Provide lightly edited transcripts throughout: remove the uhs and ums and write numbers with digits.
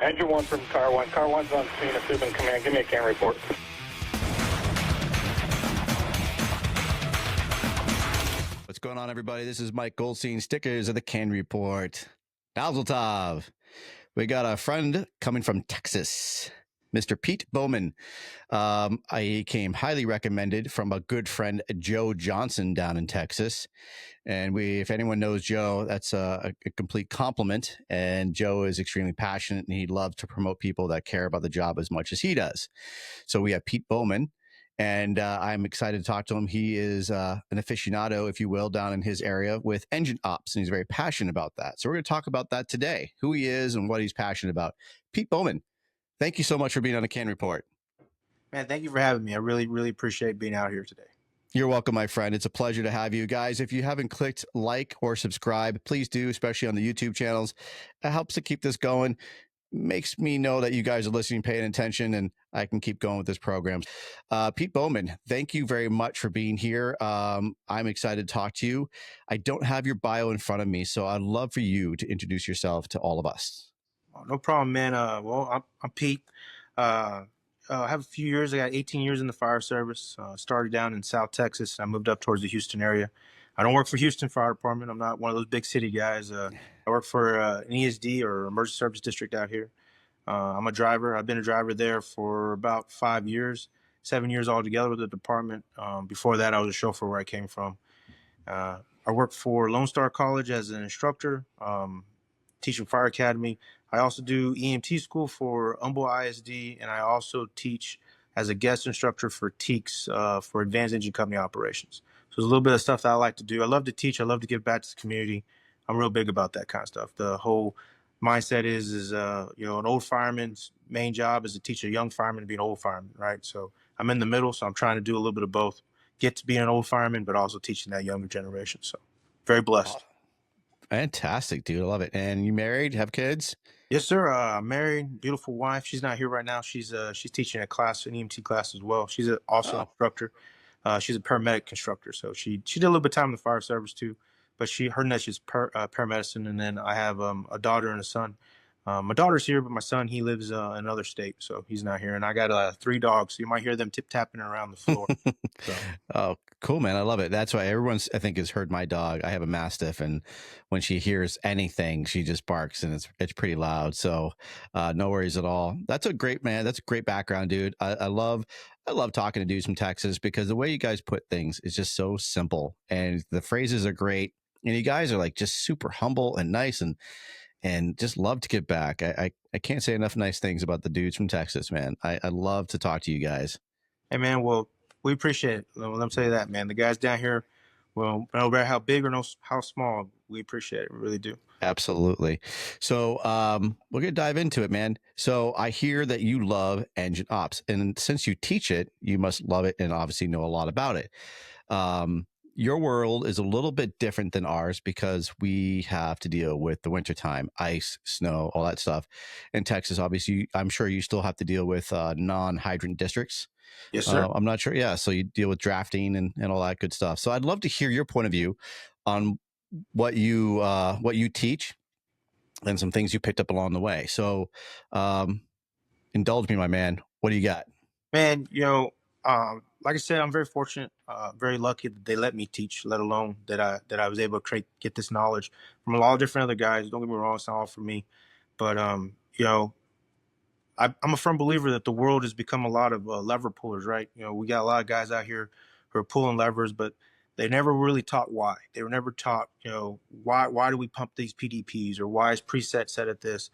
Engine 1 from car 1. Car 1's on scene at Subin Command. Give me a CAN report. What's going on, everybody? This is Mike Goldstein, stickers of the CAN report. Nozzle Tov. We got a friend coming from Texas, Mr. Pete Bowman. I came highly recommended from a good friend, Joe Johnson, down in Texas. And if anyone knows Joe, that's a complete compliment. And Joe is extremely passionate, and he loves to promote people that care about the job as much as he does. So we have Pete Bowman, and I'm excited to talk to him. He is an aficionado, if you will, down in his area with engine ops, and he's very passionate about that. So we're going to talk about that today, who he is and what he's passionate about. Pete Bowman, thank you so much for being on the CAN Report. Man, thank you for having me. I really, really appreciate being out here today. You're welcome, my friend. It's a pleasure to have you guys. If you haven't clicked like or subscribe, please do, especially on the YouTube channels. It helps to keep this going. Makes me know that you guys are listening, paying attention, and I can keep going with this program. Pete Bowman, thank you very much for being here. I'm excited to talk to you. I don't have your bio in front of me, so I'd love for you to introduce yourself to all of us. Oh, no problem, man. Well, I'm Pete. I have a few years. I got 18 years in the fire service. Started down in South Texas. I moved up towards the Houston area. I don't work for Houston Fire Department. I'm not one of those big city guys. I work for an ESD, or Emergency Service District, out here. I'm a driver. I've been a driver there for about 5 years, 7 years altogether with the department. Before that, I was a chauffeur where I came from. I work for Lone Star College as an instructor, teaching fire academy. I also do EMT school for Humboldt ISD, and I also teach as a guest instructor for TEEKS, for Advanced Engine Company Operations. So there's a little bit of stuff that I like to do. I love to teach. I love to give back to the community. I'm real big about that kind of stuff. The whole mindset is an old fireman's main job is to teach a young fireman to be an old fireman, right? So I'm in the middle, so I'm trying to do a little bit of both. Get to be an old fireman, but also teaching that younger generation. So very blessed. Oh, fantastic, dude. I love it. And you married, have kids? Yes, sir. I'm married, beautiful wife. She's not here right now. She's teaching a class, an EMT class as well. She's also an instructor. She's a paramedic instructor. So she did a little bit of time in the fire service too, but her niche is paramedicine. And then I have a daughter and a son. My daughter's here, but my son, he lives in another state, so he's not here. And I got 3 dogs, so you might hear them tip-tapping around the floor. So. Oh, cool, man. I love it. That's why everyone's, I think, has heard my dog. I have a Mastiff, and when she hears anything, she just barks, and it's pretty loud. So no worries at all. That's a great, man. That's a great background, dude. I love talking to dudes from Texas, because the way you guys put things is just so simple, and the phrases are great. And you guys are like just super humble and nice, and just love to give back. I can't say enough nice things about the dudes from Texas, man. I love to talk to you guys. Hey, man, well, we appreciate it. Let me tell you that, man. The guys down here, well, no matter how big or how small, we appreciate it. We really do. Absolutely. So we're going to dive into it, man. So I hear that you love engine ops. And since you teach it, you must love it and obviously know a lot about it. Your world is a little bit different than ours, because we have to deal with the wintertime, ice, snow, all that stuff. In Texas, obviously, I'm sure you still have to deal with non-hydrant districts. Yes, sir. I'm not sure. Yeah. So you deal with drafting and all that good stuff. So I'd love to hear your point of view on what you teach and some things you picked up along the way. So indulge me, my man. What do you got? Man, like I said, I'm very fortunate, very lucky that they let me teach, let alone that I was able to get this knowledge from a lot of different other guys. Don't get me wrong, it's not all for me. But, I'm a firm believer that the world has become a lot of lever pullers, right? We got a lot of guys out here who are pulling levers, but they never really taught why. They were never taught, why do we pump these PDPs, or why is preset set at this?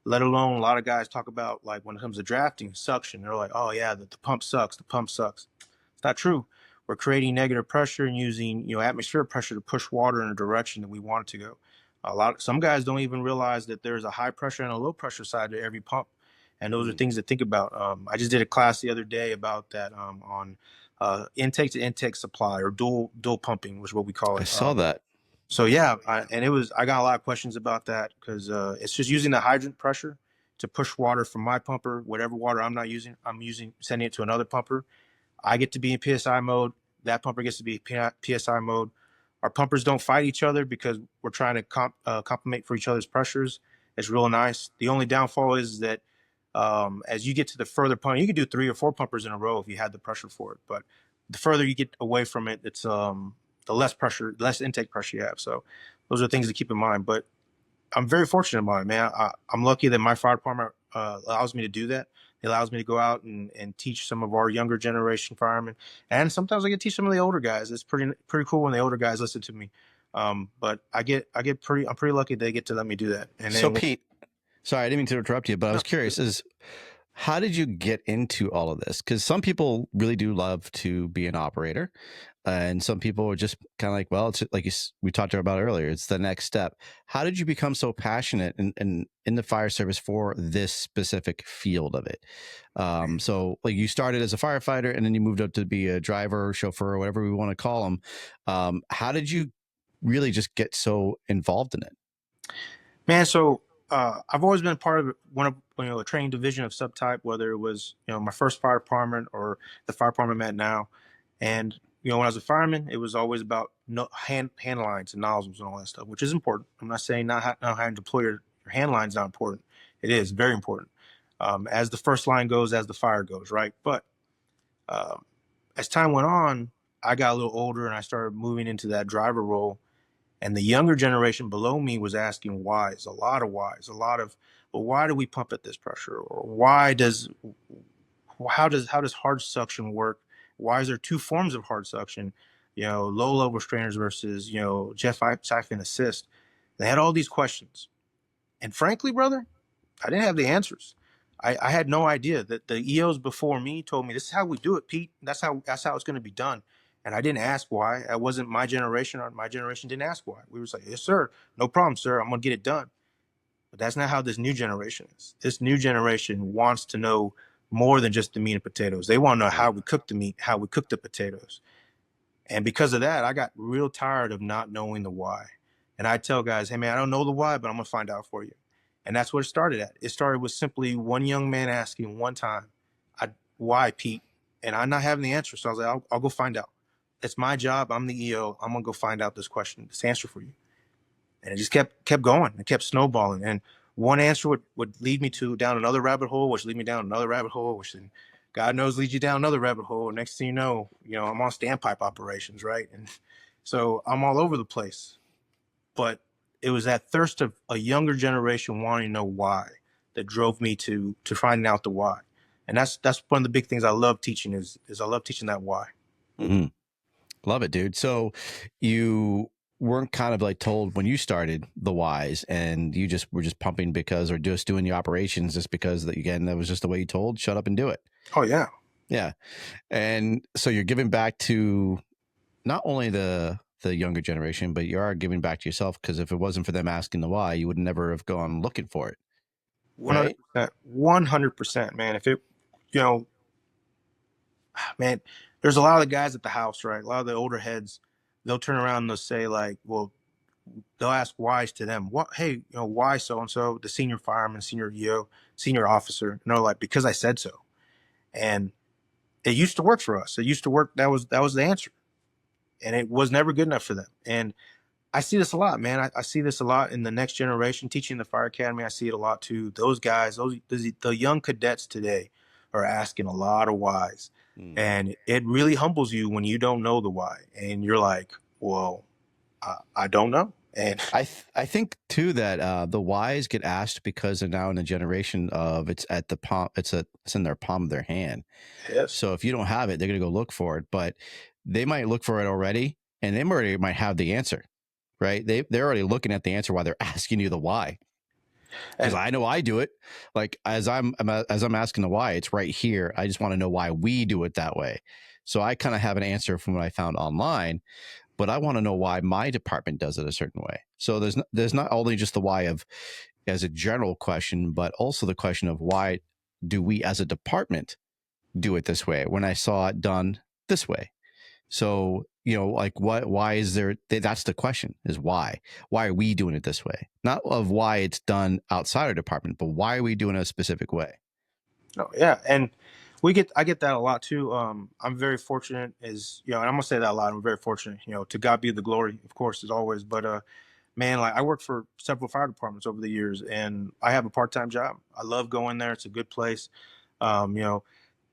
Let alone, a lot of guys talk about, like, when it comes to drafting, suction. They're like, oh yeah, the pump sucks. The pump sucks. It's not true. We're creating negative pressure and using, atmospheric pressure to push water in a direction that we want it to go. Some guys don't even realize that there's a high pressure and a low pressure side to every pump. And those are things to think about. I just did a class the other day about that on intake to intake supply, or dual pumping was what we call it. I saw that. So yeah, I got a lot of questions about that, because it's just using the hydrant pressure to push water from my pumper, whatever water I'm sending it to another pumper. I get to be in PSI mode. That pumper gets to be PSI mode. Our pumpers don't fight each other, because we're trying to complement for each other's pressures. It's real nice. The only downfall is that as you get to the further pump, you can do 3 or 4 pumpers in a row if you had the pressure for it. But the further you get away from it, it's the less pressure, less intake pressure you have. So those are things to keep in mind. But I'm very fortunate about it, man. I'm lucky that my fire department allows me to do that. It allows me to go out and teach some of our younger generation firemen, and sometimes I get to teach some of the older guys. It's pretty cool when the older guys listen to me. But I'm pretty lucky they get to let me do that. And So then, Pete, sorry, I didn't mean to interrupt you, but I was curious, is how did you get into all of this? Because some people really do love to be an operator, and some people are just kind of like, well, it's like we talked about earlier, it's the next step. How did you become so passionate in the fire service for this specific field of it? So like you started as a firefighter, and then you moved up to be a driver, chauffeur, or whatever we want to call them. How did you really just get so involved in it? man, so I've always been part of a training division of subtype, whether it was my first fire department or the fire department I'm at now. And when I was a fireman, it was always about hand lines and nozzles and all that stuff, which is important. I'm not saying not having to deploy your hand lines not important. It is very important. As the first line goes, as the fire goes, right? But as time went on, I got a little older and I started moving into that driver role. And the younger generation below me was asking whys, a lot of whys, a lot of, well, why do we pump at this pressure? Or how does hard suction work? Why is there 2 forms of hard suction? Low level strainers versus, jet siphon assist. They had all these questions. And frankly, brother, I didn't have the answers. I had no idea that the EOs before me told me this is how we do it, Pete. That's how it's going to be done. And I didn't ask why. It wasn't my generation, or my generation didn't ask why. We were like, yes, sir, no problem, sir. I'm gonna get it done. But that's not how this new generation is. This new generation wants to know more than just the meat and potatoes. They want to know how we cook the meat, how we cook the potatoes. And because of that, I got real tired of not knowing the why. And I tell guys, hey man, I don't know the why, but I'm gonna find out for you. And that's what it started at. It started with simply one young man asking one time, why, Pete? And I'm not having the answer. So I was like, I'll go find out. It's my job. I'm the EO. I'm gonna go find out this answer for you. And it just kept going. It kept snowballing. And one answer would lead me down another rabbit hole, which lead me down another rabbit hole, which then God knows leads you down another rabbit hole. Next thing you know, I'm on standpipe operations, right? And so I'm all over the place. But it was that thirst of a younger generation wanting to know why that drove me to finding out the why. And that's one of the big things I love teaching is I love teaching that why. Mm-hmm. Love it, dude. So you weren't kind of like told when you started the whys, and you just were just pumping because, or just doing the operations just because that, again, that was just the way you told, shut up and do it. Oh yeah. Yeah. And so you're giving back to not only the younger generation, but you are giving back to yourself, because if it wasn't for them asking the why, you would never have gone looking for it. 100%, 100%, man. If it, you know, man, there's a lot of guys at the house, right? A lot of the older heads, they'll turn around and they'll say like, well, they'll ask whys to them. What? Hey, why so and so? The senior fireman, senior EO, senior officer. And they're like, because I said so. And it used to work for us. It used to work. That was the answer, and it was never good enough for them. And I see this a lot, man. I see this a lot in the next generation teaching the fire academy. I see it a lot too. Those guys, the young cadets today are asking a lot of whys. And it really humbles you when you don't know the why. And you're like, well, I don't know. And I think too that the whys get asked because they're now in a generation of it's at the palm, it's in their palm of their hand. yes. So if you don't have it, they're gonna go look for it. But they might look for it already, and they already might have the answer, right? They're already looking at the answer while they're asking you the why. Because I know I do it. Like as I'm asking the why, it's right here. I just want to know why we do it that way. So I kind of have an answer from what I found online, but I want to know why my department does it a certain way. So there's not only just the why of as a general question, but also the question of why do we as a department do it this way when I saw it done this way. So, like why is there, that's the question, is why are we doing it this way? Not of why it's done outside our department, but why are we doing it a specific way? Oh yeah. And I get that a lot too. I'm very fortunate and I'm gonna say that a lot. I'm very fortunate, to God be the glory, of course, as always. But man, like I worked for several fire departments over the years, and I have a part-time job. I love going there. It's a good place. You know,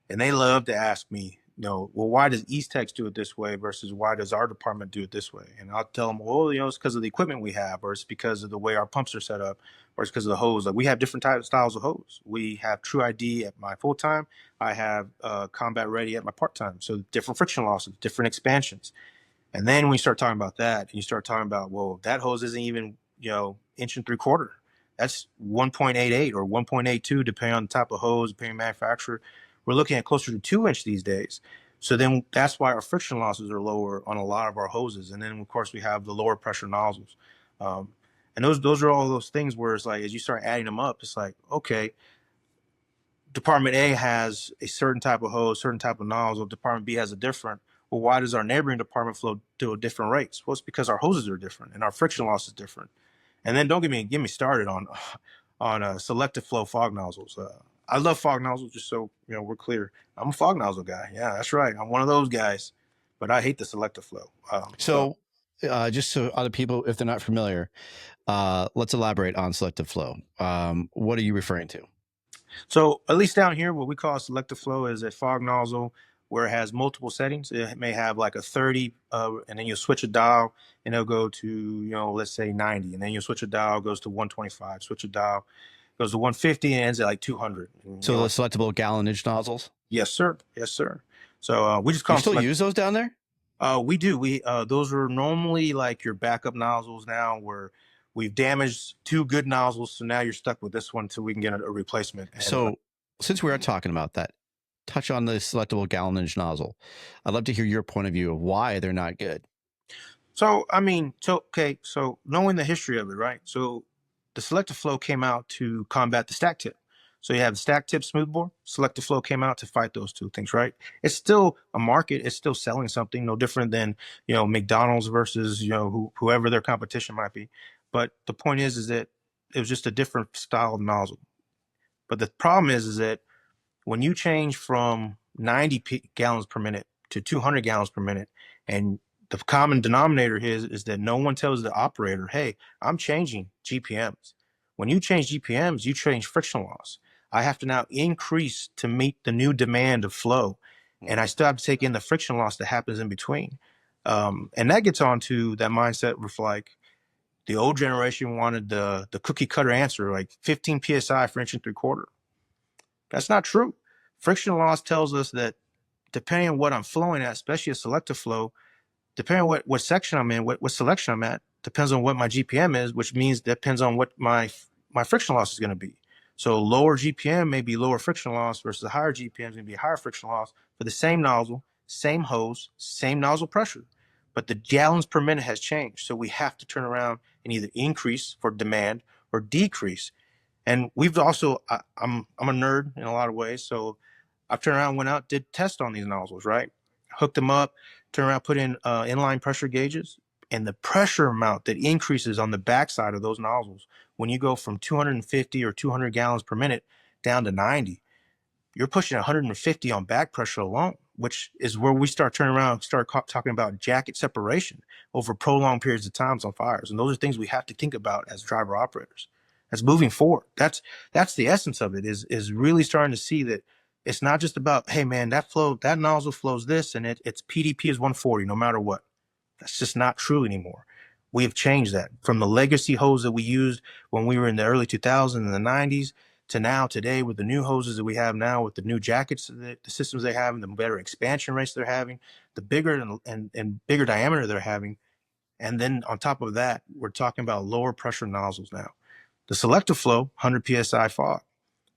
and they love to ask me, well, why does EasTex do it this way versus why does our department do it this way? And I'll tell them, well, it's because of the equipment we have, or it's because of the way our pumps are set up, or it's because of the hose. Like we have different types styles of hose. We have True ID at my full time. I have Combat Ready at my part time. So different friction losses, different expansions. And then when you start talking about that, and you start talking about, well, that hose isn't even, 1.75 inches. That's 1.88 or 1.82, depending on the type of hose, depending on manufacturer. We're looking at closer to 2 inch these days. So then that's why our friction losses are lower on a lot of our hoses. And then of course we have the lower pressure nozzles. And those are all those things where it's like, as you start adding them up, it's like, okay, Department A has a certain type of hose, certain type of nozzle. Department B has a different. Well, why does our neighboring department flow do a different rates? Well, it's because our hoses are different and our friction loss is different. And then don't get me started on selective flow fog nozzles. I love fog nozzles, just so we're clear. I'm a fog nozzle guy. Yeah, that's right. I'm one of those guys, but I hate the selective flow. Just so other people, if they're not familiar, let's elaborate on selective flow. What are you referring to? So at least down here, what we call selective flow is a fog nozzle where it has multiple settings. It may have like a 30, and then you'll switch a dial and it'll go to, let's say 90. And then you'll switch a dial, goes to 125, switch a dial, goes to 150 and ends at like 200. So the selectable gallonage nozzles? Yes, sir. Yes, sir. So we just call them. You still use those down there? We do. Those are normally like your backup nozzles now where we've damaged 2 good nozzles. So now you're stuck with this one until we can get a replacement. So since we are talking about that, touch on the selectable gallonage nozzle. I'd love to hear your point of view of why they're not good. So, so knowing the history of it, right? So the selective flow came out to combat the stack tip. So you have the stack tip smoothbore. Selective flow came out to fight those two things, right? It's still a market. It's still selling something, no different than, McDonald's versus, whoever their competition might be. But the point is that it was just a different style of nozzle. But the problem is that when you change from 90 gallons per minute to 200 gallons per minute, and the common denominator is that no one tells the operator, hey, I'm changing GPMs. When you change GPMs, you change friction loss. I have to now increase to meet the new demand of flow. And I still have to take in the friction loss that happens in between. And that gets on to that mindset with like the old generation wanted the cookie cutter answer, like 15 PSI for 1.75 inches. That's not true. Friction loss tells us that depending on what I'm flowing at, especially a selective flow, depending on what section I'm in, what selection I'm at, depends on what my GPM is, which means depends on what my friction loss is going to be. So lower GPM may be lower friction loss versus a higher GPM is going to be higher friction loss for the same nozzle, same hose, same nozzle pressure. But the gallons per minute has changed. So we have to turn around and either increase for demand or decrease. And we've also, I'm a nerd in a lot of ways. So I've turned around, went out, did tests on these nozzles, right? Hooked them up, turned around, put in inline pressure gauges, and the pressure amount that increases on the backside of those nozzles, when you go from 250 or 200 gallons per minute down to 90, you're pushing 150 on back pressure alone, which is where we start turning around and start talking about jacket separation over prolonged periods of times on fires. And those are things we have to think about as driver operators. That's moving forward. That's the essence of it, is really starting to see that it's not just about, hey man, that nozzle flows this and its PDP is 140 no matter what. That's just not true anymore. We have changed that from the legacy hose that we used when we were in the early 2000s and the 90s to now today with the new hoses that we have now, with the new jackets, the systems they have, and the better expansion rates they're having, the bigger and bigger diameter they're having. And then on top of that, we're talking about lower pressure nozzles now. The selective flow, 100 PSI fog.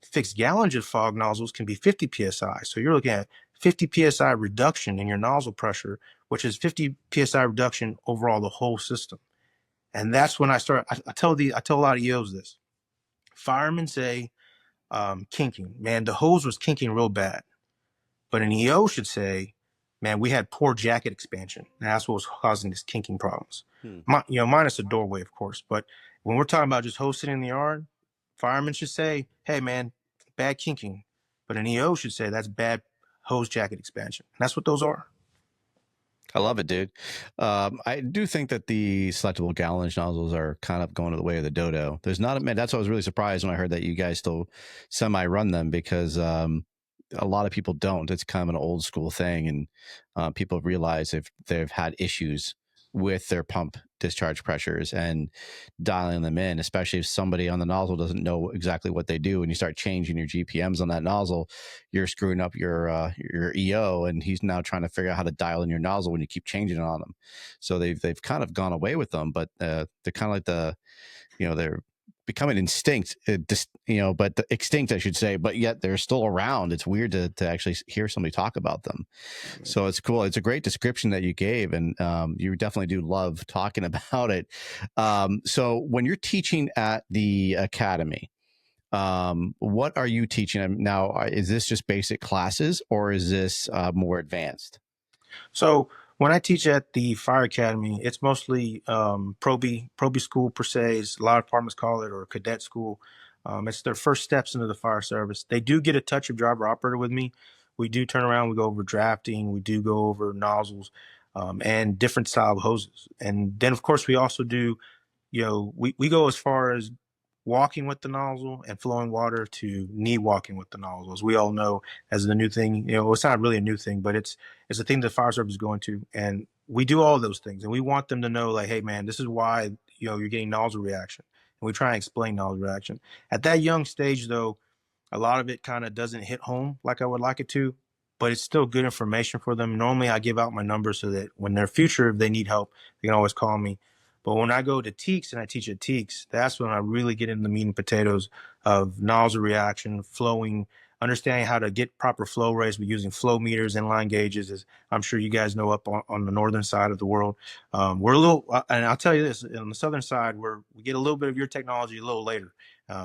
Fixed gallonage fog nozzles can be 50 PSI. So you're looking at 50 PSI reduction in your nozzle pressure, which is 50 PSI reduction overall the whole system. And that's when I start, I tell a lot of EOs this. Firemen say, kinking. Man, the hose was kinking real bad. But an EO should say, man, we had poor jacket expansion. And that's what was causing these kinking problems. Minus the doorway, of course. But when we're talking about just hose sitting in the yard, firemen should say, hey, man, bad kinking. But an EO should say that's bad hose jacket expansion. And that's what those are. I love it, dude. I do think that the selectable gallonage nozzles are kind of going to the way of the dodo. There's not a man. That's why I was really surprised when I heard that you guys still semi-run them, because a lot of people don't. It's kind of an old school thing, and people realize if they've had issues with their pump discharge pressures and dialing them in, especially if somebody on the nozzle doesn't know exactly what they do, and you start changing your GPMs on that nozzle, you're screwing up your EO, and he's now trying to figure out how to dial in your nozzle when you keep changing it on them. So they've kind of gone away with them, but they're kind of like they're becoming instinct, but extinct, I should say, but yet they're still around. It's weird to actually hear somebody talk about them. So it's cool. It's a great description that you gave, and you definitely do love talking about it. So when you're teaching at the academy, what are you teaching now? Is this just basic classes, or is this more advanced? So when I teach at the fire academy, it's mostly proby school per se, as a lot of departments call it, or cadet school. It's their first steps into the fire service. They do get a touch of driver operator with me. We do turn around, we go over drafting, we do go over nozzles, and different style of hoses. And then of course we also do, we go as far as walking with the nozzle and flowing water to knee walking with the nozzle. As we all know, as the new thing, it's not really a new thing, but it's a thing that fire service is going to. And we do all those things. And we want them to know, like, hey, man, this is why, you're getting nozzle reaction. And we try and explain nozzle reaction. At that young stage, though, a lot of it kind of doesn't hit home like I would like it to, but it's still good information for them. Normally, I give out my number so that when they're future, if they need help, they can always call me. But when I go to TEEKS and I teach at TEEKS, that's when I really get into the meat and potatoes of nozzle reaction, flowing, understanding how to get proper flow rates with using flow meters, inline gauges, as I'm sure you guys know up on the northern side of the world. We're a little, and I'll tell you this, on the southern side, we get a little bit of your technology a little later.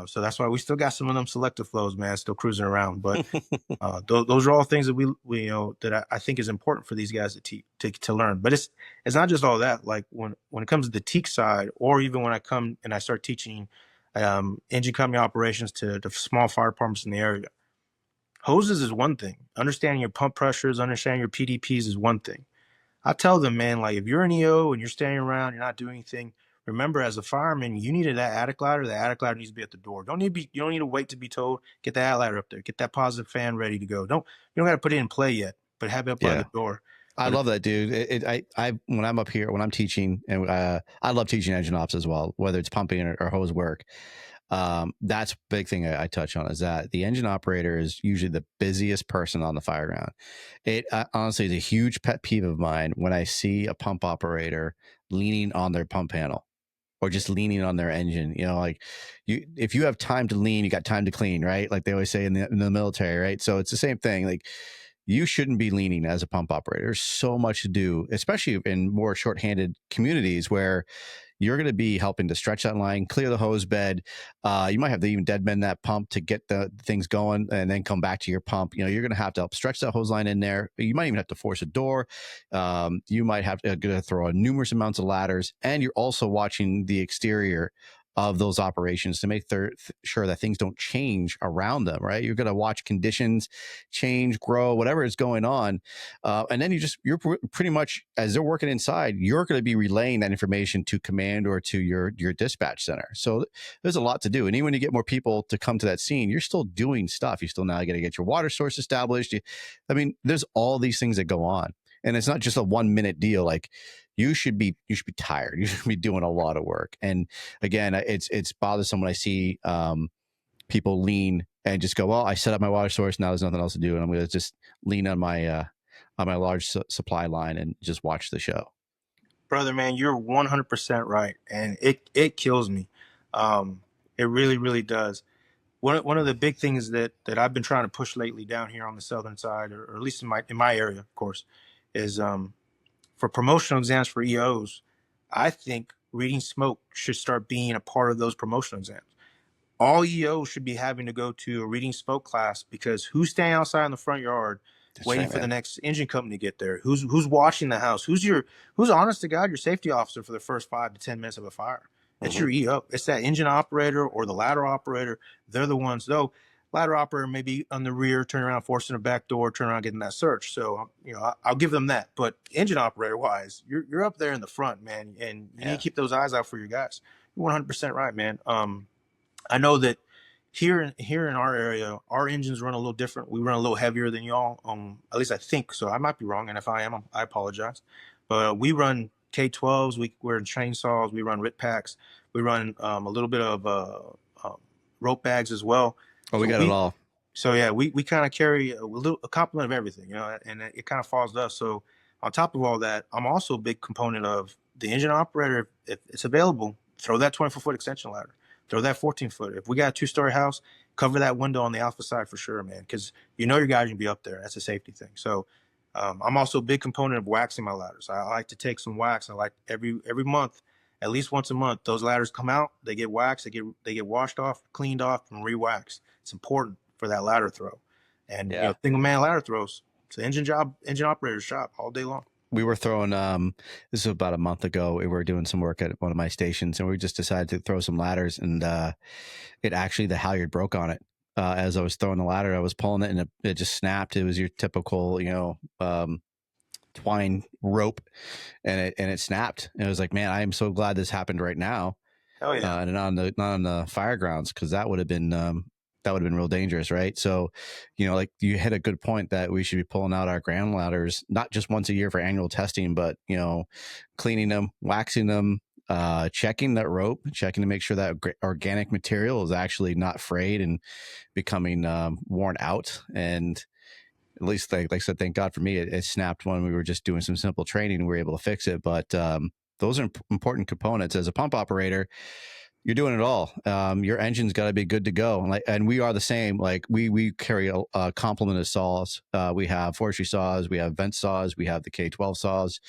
So that's why we still got some of them selective flows, man, still cruising around. But those are all things that we that I think is important for these guys to learn. But it's not just all that. Like when it comes to the TEEK side, or even when I come and I start teaching engine company operations to small fire departments in the area, hoses is one thing. Understanding your pump pressures, understanding your PDPs is one thing. I tell them, man, like if you're an EO and you're standing around, you're not doing anything. Remember, as a fireman, you needed that attic ladder. The attic ladder needs to be at the door. You don't need to wait to be told. Get the attic ladder up there. Get that positive fan ready to go. You don't got to put it in play yet, but have it up by the door. I love that, dude. I when I'm up here, when I'm teaching, and I love teaching engine ops as well, whether it's pumping or hose work. That's a big thing I touch on, is that the engine operator is usually the busiest person on the fire ground. It honestly is a huge pet peeve of mine when I see a pump operator leaning on their pump panel or just leaning on their engine. Like if you have time to lean, you got time to clean, right? Like they always say in the military, right? So it's the same thing. Like you shouldn't be leaning as a pump operator. There's so much to do, especially in more shorthanded communities where you're going to be helping to stretch that line, clear the hose bed. You might have to even dead men that pump to get the things going and then come back to your pump. You're going to have to help stretch that hose line in there. You might even have to force a door. You might have to throw in numerous amounts of ladders, and you're also watching the exterior of those operations to make sure that things don't change around them, right? You're going to watch conditions change, grow, whatever is going on. And then you're pretty much, as they're working inside, you're going to be relaying that information to command or to your dispatch center. So there's a lot to do. And even when you get more people to come to that scene, you're still doing stuff. You still now got to get your water source established. There's all these things that go on. And it's not just a 1 minute deal. Like you should be tired. You should be doing a lot of work. And again, it's bothersome when I see people lean and just go, well, I set up my water source. Now there's nothing else to do. And I'm going to just lean on my large supply line and just watch the show. Brother, man, you're 100% right. And it kills me. It really, really does. One of the big things that I've been trying to push lately down here on the southern side, or at least in my area, of course, is for promotional exams for EOs. I think reading smoke should start being a part of those promotional exams. All EOs should be having to go to a reading smoke class, because who's standing outside in the front yard waiting for the next engine company to get there? Who's watching the house? Who's honest to God your safety officer for the first 5 to 10 minutes of a fire? It's your EO. It's that engine operator or the ladder operator. They're the ones, though. ladder operator may be on the rear, turn around, forcing a back door, turn around, getting that search. So, I'll give them that. But engine operator wise, you're up there in the front, man, and you need to keep those eyes out for your guys. You're 100% right, man. I know that here in our area, our engines run a little different. We run a little heavier than y'all. At least I think so. I might be wrong, and if I am, I apologize. But we run K12s. We're in chainsaws. We run RIT packs. We run a little bit of rope bags as well. Oh, we got it all. So yeah, we kind of carry a complement of everything, and it kind of falls to us. So on top of all that, I'm also a big component of the engine operator. If it's available, throw that 24-foot extension ladder, throw that 14-foot. If we got a 2-story house, cover that window on the alpha side for sure, man, because your guys can be up there. That's a safety thing. So I'm also a big component of waxing my ladders. I like to take some wax. I like every month, at least once a month, those ladders come out, they get waxed, they get washed off, cleaned off, and re-waxed. It's important for that ladder throw. And single man ladder throws, it's an engine operator's job all day long. We were throwing this was about a month ago. We were doing some work at one of my stations, and we just decided to throw some ladders, and it actually, the halyard broke on it. As I was throwing the ladder, I was pulling it, and it just snapped. It was your typical, twine rope, and it snapped. And it was like, man, I am so glad this happened right now. Oh yeah. And not on the fire grounds, because that would have been real dangerous, right? So, like you hit a good point that we should be pulling out our ground ladders not just once a year for annual testing, but cleaning them, waxing them, checking that rope, checking to make sure that organic material is actually not frayed and becoming worn out. And at least, like I said, thank God for me, it snapped when we were just doing some simple training and we were able to fix it. But those are important components. As a pump operator, you're doing it all. Your engine's got to be good to go. And we are the same. Like we carry a complement of saws. We have forestry saws, we have vent saws, we have the K12 saws,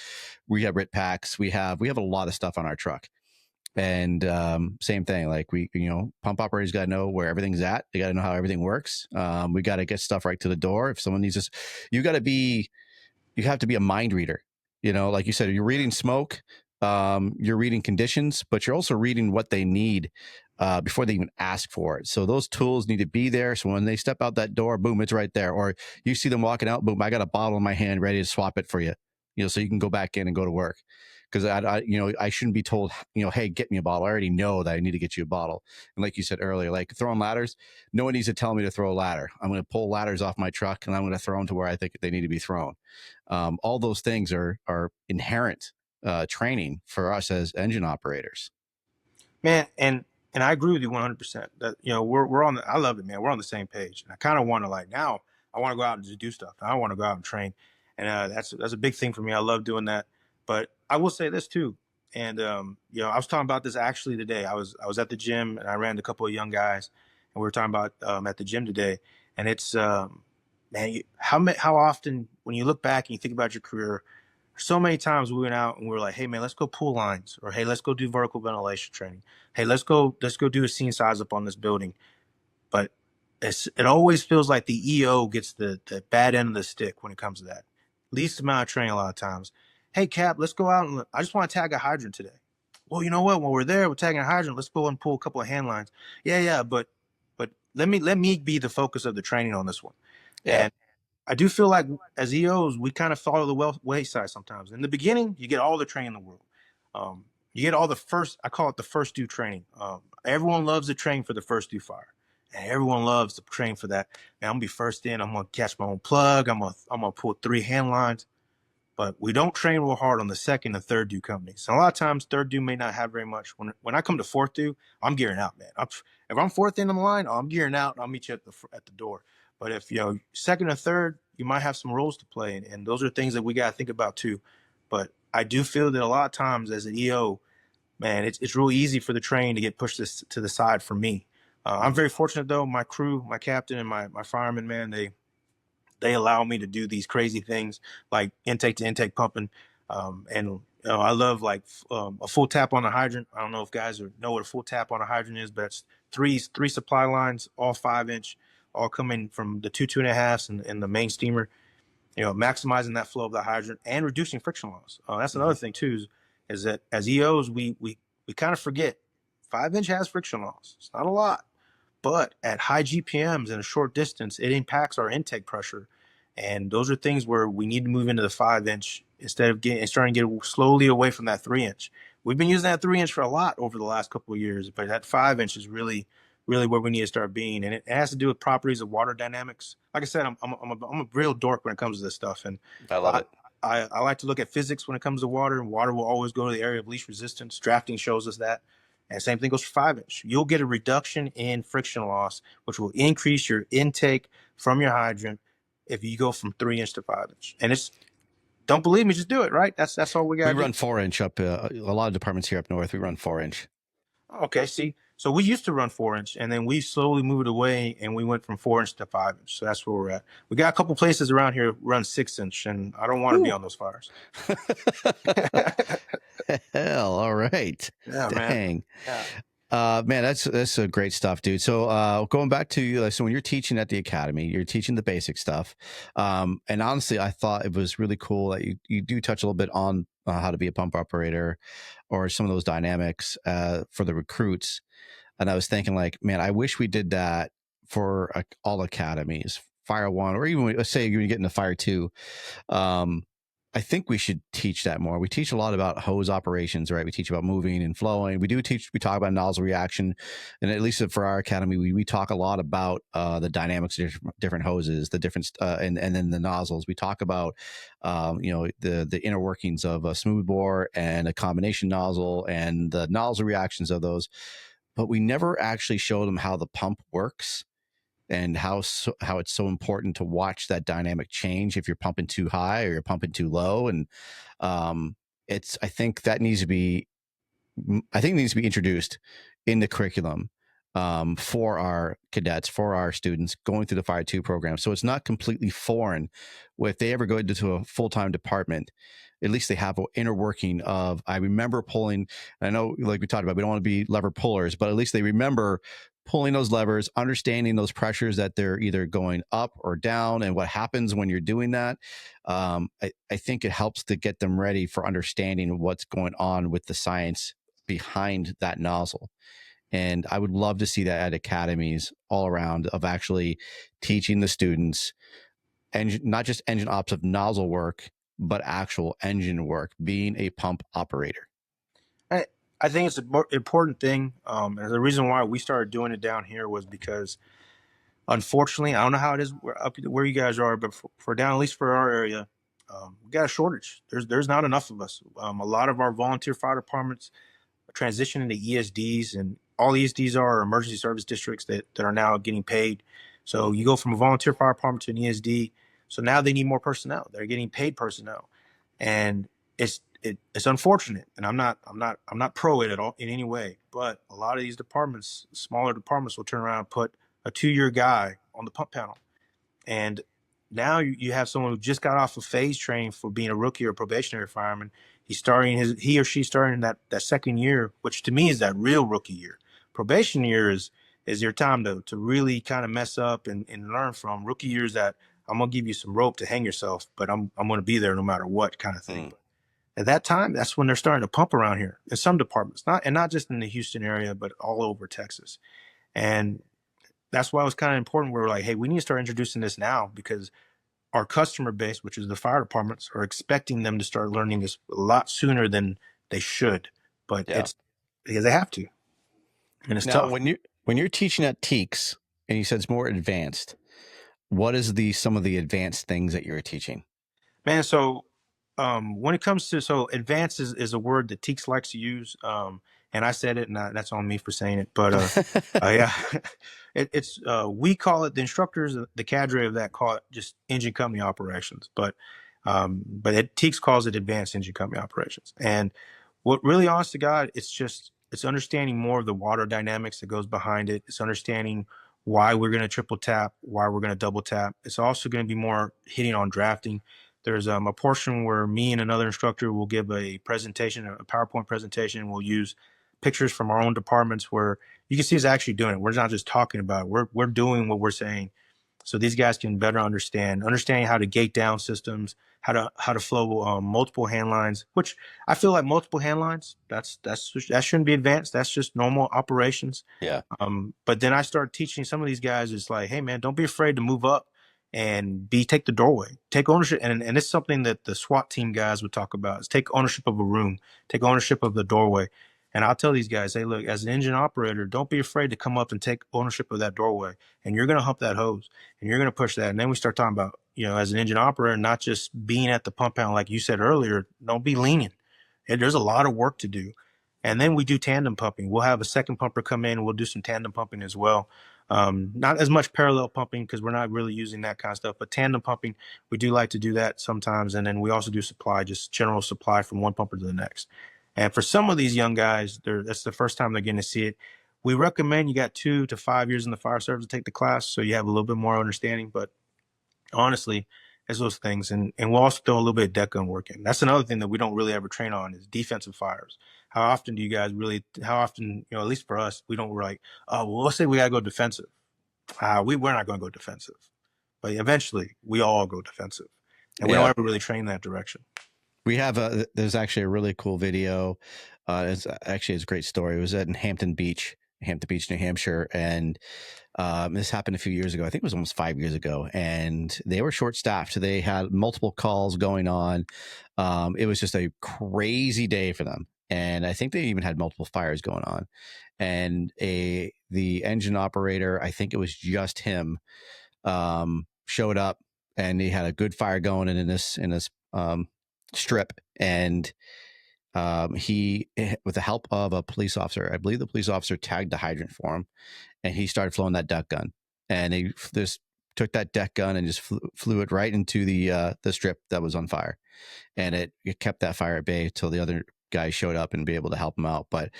we have RIT packs. We have a lot of stuff on our truck. And same thing, like pump operators got to know where everything's at. They got to know how everything works. We got to get stuff right to the door. If someone needs us, you have to be a mind reader. Like you said, you're reading smoke, you're reading conditions, but you're also reading what they need before they even ask for it. So those tools need to be there. So when they step out that door, boom, it's right there. Or you see them walking out, boom, I got a bottle in my hand ready to swap it for you, so you can go back in and go to work. Because I shouldn't be told, hey, get me a bottle. I already know that I need to get you a bottle. And like you said earlier, like throwing ladders, no one needs to tell me to throw a ladder. I'm going to pull ladders off my truck and I'm going to throw them to where I think they need to be thrown. All those things are inherent training for us as engine operators. Man, and I agree with you 100%. That we're on I love it, man. We're on the same page. And I kind of want to now I want to go out and just do stuff. I want to go out and train, and that's a big thing for me. I love doing that. But I will say this too, and I was talking about this actually today. I was at the gym and I ran a couple of young guys, and we were talking about at the gym today. And it's man, how often when you look back and you think about your career, so many times we went out and we were like, hey man, let's go pull lines, or hey, let's go do vertical ventilation training. Hey, let's go do a scene size up on this building. But it always feels like the EO gets the bad end of the stick when it comes to that. Least amount of training a lot of times. Hey Cap, let's go out and I just want to tag a hydrant today. Well, you know what? When we're there, we're tagging a hydrant. Let's go and pull a couple of hand lines. Yeah, but let me be the focus of the training on this one. Yeah. And I do feel like as EOs, we kind of follow the wayside sometimes. In the beginning, you get all the training in the world. You get all I call it the first due training. Everyone loves to train for the first due fire. And everyone loves to train for that. Man, I'm gonna be first in. I'm gonna catch my own plug. I'm gonna pull 3 hand lines. But we don't train real hard on the second and third due companies. So a lot of times, third due may not have very much. When I come to fourth due, I'm gearing out, man. If I'm fourth in on the line, I'm gearing out, and I'll meet you at the door. But if second or third, you might have some roles to play, and those are things that we got to think about too. But I do feel that a lot of times as an EO, man, it's real easy for the train to get pushed to the side for me. I'm very fortunate though. My crew, my captain, and my firemen, man, they allow me to do these crazy things like intake to intake pumping. And I love a full tap on a hydrant. I don't know if guys know what a full tap on a hydrant is, but it's three supply lines, all 5-inch, all coming from the 2.5s and the main steamer, maximizing that flow of the hydrant and reducing friction loss. That's another thing too, is that as EOs, we kind of forget 5-inch has friction loss. It's not a lot, but at high GPMs and a short distance, it impacts our intake pressure. And those are things where we need to move into the 5-inch instead of starting to get slowly away from that 3-inch. We've been using that 3-inch for a lot over the last couple of years, but that 5-inch is really, really where we need to start being. And it has to do with properties of water dynamics. Like I said, I'm a real dork when it comes to this stuff. And I love it. I like to look at physics when it comes to water. Water will always go to the area of least resistance. Drafting shows us that. And same thing goes for 5-inch. You'll get a reduction in friction loss, which will increase your intake from your hydrant if you go from 3-inch to 5-inch. And it's, don't believe me, just do it, right? That's all we got. We run 4-inch up. A lot of departments here up north, we run 4-inch. Okay, see, so we used to run 4-inch, and then we slowly moved away, and we went from 4-inch to 5-inch. So that's where we're at. We got a couple places around here run 6-inch, and I don't want to be on those fires. Hell, all right. Yeah, Dang. man. Yeah. Man, that's a great stuff, dude. So going back to so when you're teaching at the academy, you're teaching the basic stuff. And honestly, I thought it was really cool that you do touch a little bit on how to be a pump operator or some of those dynamics for the recruits. And I was thinking, like, man, I wish we did that for all academies, Fire 1, or even let's say you get into Fire 2. I think we should teach that more. We teach a lot about hose operations, right? We teach about moving and flowing. We talk about nozzle reaction. And at least for our academy, we talk a lot about the dynamics of different hoses, the different, and then the nozzles. We talk about, the inner workings of a smooth bore and a combination nozzle and the nozzle reactions of those. But we never actually showed them how the pump works and how it's so important to watch that dynamic change if you're pumping too high or you're pumping too low. And I think it needs to be introduced in the curriculum for our cadets, for our students going through the Fire 2 program. So it's not completely foreign. If they ever go into a full-time department, at least they have an inner working of, I remember pulling, I know, like we talked about, we don't want to be lever pullers, but at least they remember pulling those levers, understanding those pressures that they're either going up or down and what happens when you're doing that. I think it helps to get them ready for understanding what's going on with the science behind that nozzle. And I would love to see that at academies all around, of actually teaching the students, and not just engine ops of nozzle work, but actual engine work, being a pump operator. I think it's an important thing. And the reason why we started doing it down here was because, unfortunately, I don't know how it is up where you guys are, but for down, at least for our area, we got a shortage. There's not enough of us. A lot of our volunteer fire departments transition into ESDs, and all ESDs are emergency service districts that are now getting paid. So you go from a volunteer fire department to an ESD. So now they need more personnel. They're getting paid personnel, and it's unfortunate. And I'm not pro it at all in any way. But a lot of these departments, smaller departments, will turn around and put a 2-year guy on the pump panel, and now you have someone who just got off of phase training for being a rookie or probationary fireman. He or she starting that second year, which to me is that real rookie year. Probation year is your time to really kind of mess up and learn from. Rookie years that I'm gonna give you some rope to hang yourself, but I'm gonna be there no matter what, kind of thing. But at that time, that's when they're starting to pump around here in some departments, not just in the Houston area, but all over Texas. And that's why it was kind of important. We're like, hey, we need to start introducing this now, because our customer base, which is the fire departments, are expecting them to start learning this a lot sooner than they should. But it's because they have to, and it's tough. When you're teaching at TEEKS, and you said it's more advanced, what is some of the advanced things that you're teaching? Man, so when it comes to advanced is a word that TEEKS likes to use, and I said it, and that's on me for saying it. But yeah, it's we call it, the instructors, the cadre of that, call it just engine company operations. But TEEKS calls it advanced engine company operations. And what really, honest to God, it's understanding more of the water dynamics that goes behind it. It's understanding why we're going to triple tap, why we're going to double tap. It's also going to be more hitting on drafting. There's a portion where me and another instructor will give a presentation, a PowerPoint presentation. We'll use pictures from our own departments where you can see us actually doing it. We're not just talking about it. We're doing what we're saying. so these guys can better understanding how to gate down systems, how to flow multiple hand lines. Which I feel like multiple hand lines that shouldn't be advanced. That's just normal operations. Yeah. But then I started teaching some of these guys. It's like, hey man, don't be afraid to move up and take the doorway, take ownership. And it's something that the SWAT team guys would talk about, is take ownership of a room, take ownership of the doorway. And I'll tell these guys, hey, look, as an engine operator, don't be afraid to come up and take ownership of that doorway. And you're going to hump that hose and you're going to push that. And then we start talking about, as an engine operator, not just being at the pump panel, like you said earlier, don't be lenient. There's a lot of work to do. And then we do tandem pumping. We'll have a second pumper come in and we'll do some tandem pumping as well. Not as much parallel pumping because we're not really using that kind of stuff, but tandem pumping, we do like to do that sometimes. And then we also do supply, just general supply from one pumper to the next. And for some of these young guys, that's the first time they're getting to see it. We recommend you got 2 to 5 years in the fire service to take the class, so you have a little bit more understanding. But honestly, it's those things. And we'll also throw a little bit of deck gun work in. That's another thing that we don't really ever train on, is defensive fires. How often, at least for us, we don't like, oh, well, let's say we got to go defensive. We're not going to go defensive. But eventually, we all go defensive. And we don't ever really train that direction. We have there's actually a really cool video. It's a great story. It was in Hampton Beach, New Hampshire. And this happened a few years ago. I think it was almost 5 years ago. And they were short staffed. So they had multiple calls going on. It was just a crazy day for them. And I think they even had multiple fires going on. And the engine operator, I think it was just him, showed up, and he had a good fire going in this strip. And he, with the help of a police officer, I believe the police officer tagged the hydrant for him, and he started flowing that deck gun. And they just took that deck gun and just flew it right into the strip that was on fire. And it kept that fire at bay till the other guys showed up and be able to help them out. But,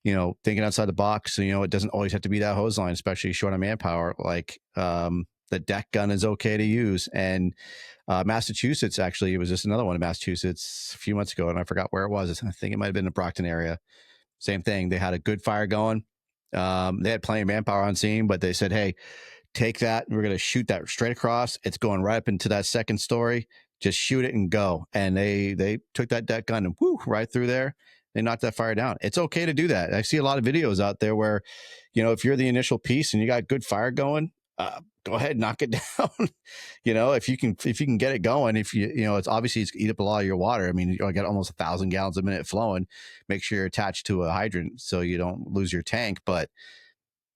thinking outside the box, it doesn't always have to be that hose line, especially short on manpower. Like, the deck gun is okay to use. And Massachusetts, actually, it was just another one in Massachusetts a few months ago, and I forgot where it was. I think it might have been the Brockton area. Same thing. They had a good fire going. They had plenty of manpower on scene, but they said, hey, take that. We're going to shoot that straight across. It's going right up into that second story. Just shoot it and go. And they took that deck gun and right through there. They knocked that fire down. It's okay to do that. I see a lot of videos out there where, if you're the initial piece and you got good fire going, go ahead, knock it down. If you can get it going, it's eat up a lot of your water. I mean, you get almost 1,000 gallons a minute flowing. Make sure you're attached to a hydrant so you don't lose your tank. But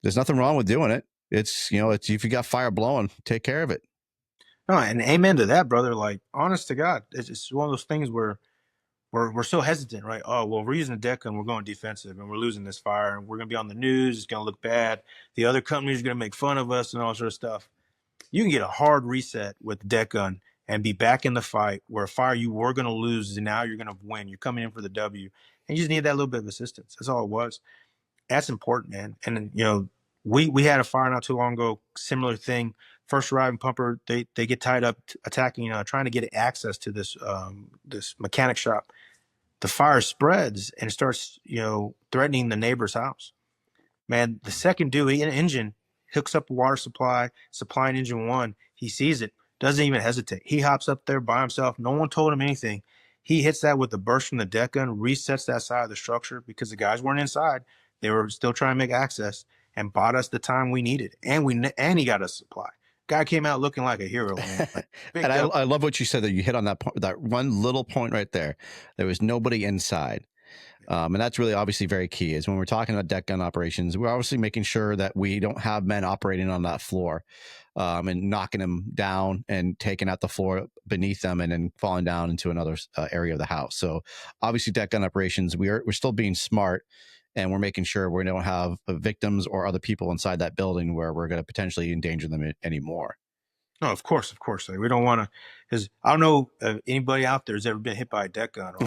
there's nothing wrong with doing it. It's if you got fire blowing, take care of it. No, and amen to that, brother. Like, honest to God, it's one of those things where we're so hesitant, right? Oh, well, we're using a deck and we're going defensive and we're losing this fire and we're going to be on the news. It's going to look bad. The other companies are going to make fun of us and all sort of stuff. You can get a hard reset with the deck gun and be back in the fight, where a fire you were going to lose and now you're going to win. You're coming in for the W, and you just need that little bit of assistance. That's all it was. That's important, man. And we had a fire not too long ago, similar thing. First arriving pumper, they get tied up attacking, trying to get access to this mechanic shop. The fire spreads and starts, threatening the neighbor's house. Man, the second dude, an engine, hooks up a water supply, supplying engine one. He sees it, doesn't even hesitate. He hops up there by himself. No one told him anything. He hits that with a burst from the deck gun, resets that side of the structure because the guys weren't inside. They were still trying to make access, and bought us the time we needed. And he got us supply. Guy came out looking like a hero, man. And I love what you said, that you hit on that one little point right there. There was nobody inside. And that's really obviously very key, is when we're talking about deck gun operations, we're obviously making sure that we don't have men operating on that floor and knocking them down and taking out the floor beneath them and then falling down into another area of the house. So obviously deck gun operations, we're still being smart, and we're making sure we don't have victims or other people inside that building where we're going to potentially endanger them anymore. No, of course. Like, we don't want to, because I don't know if anybody out there has ever been hit by a deck gun or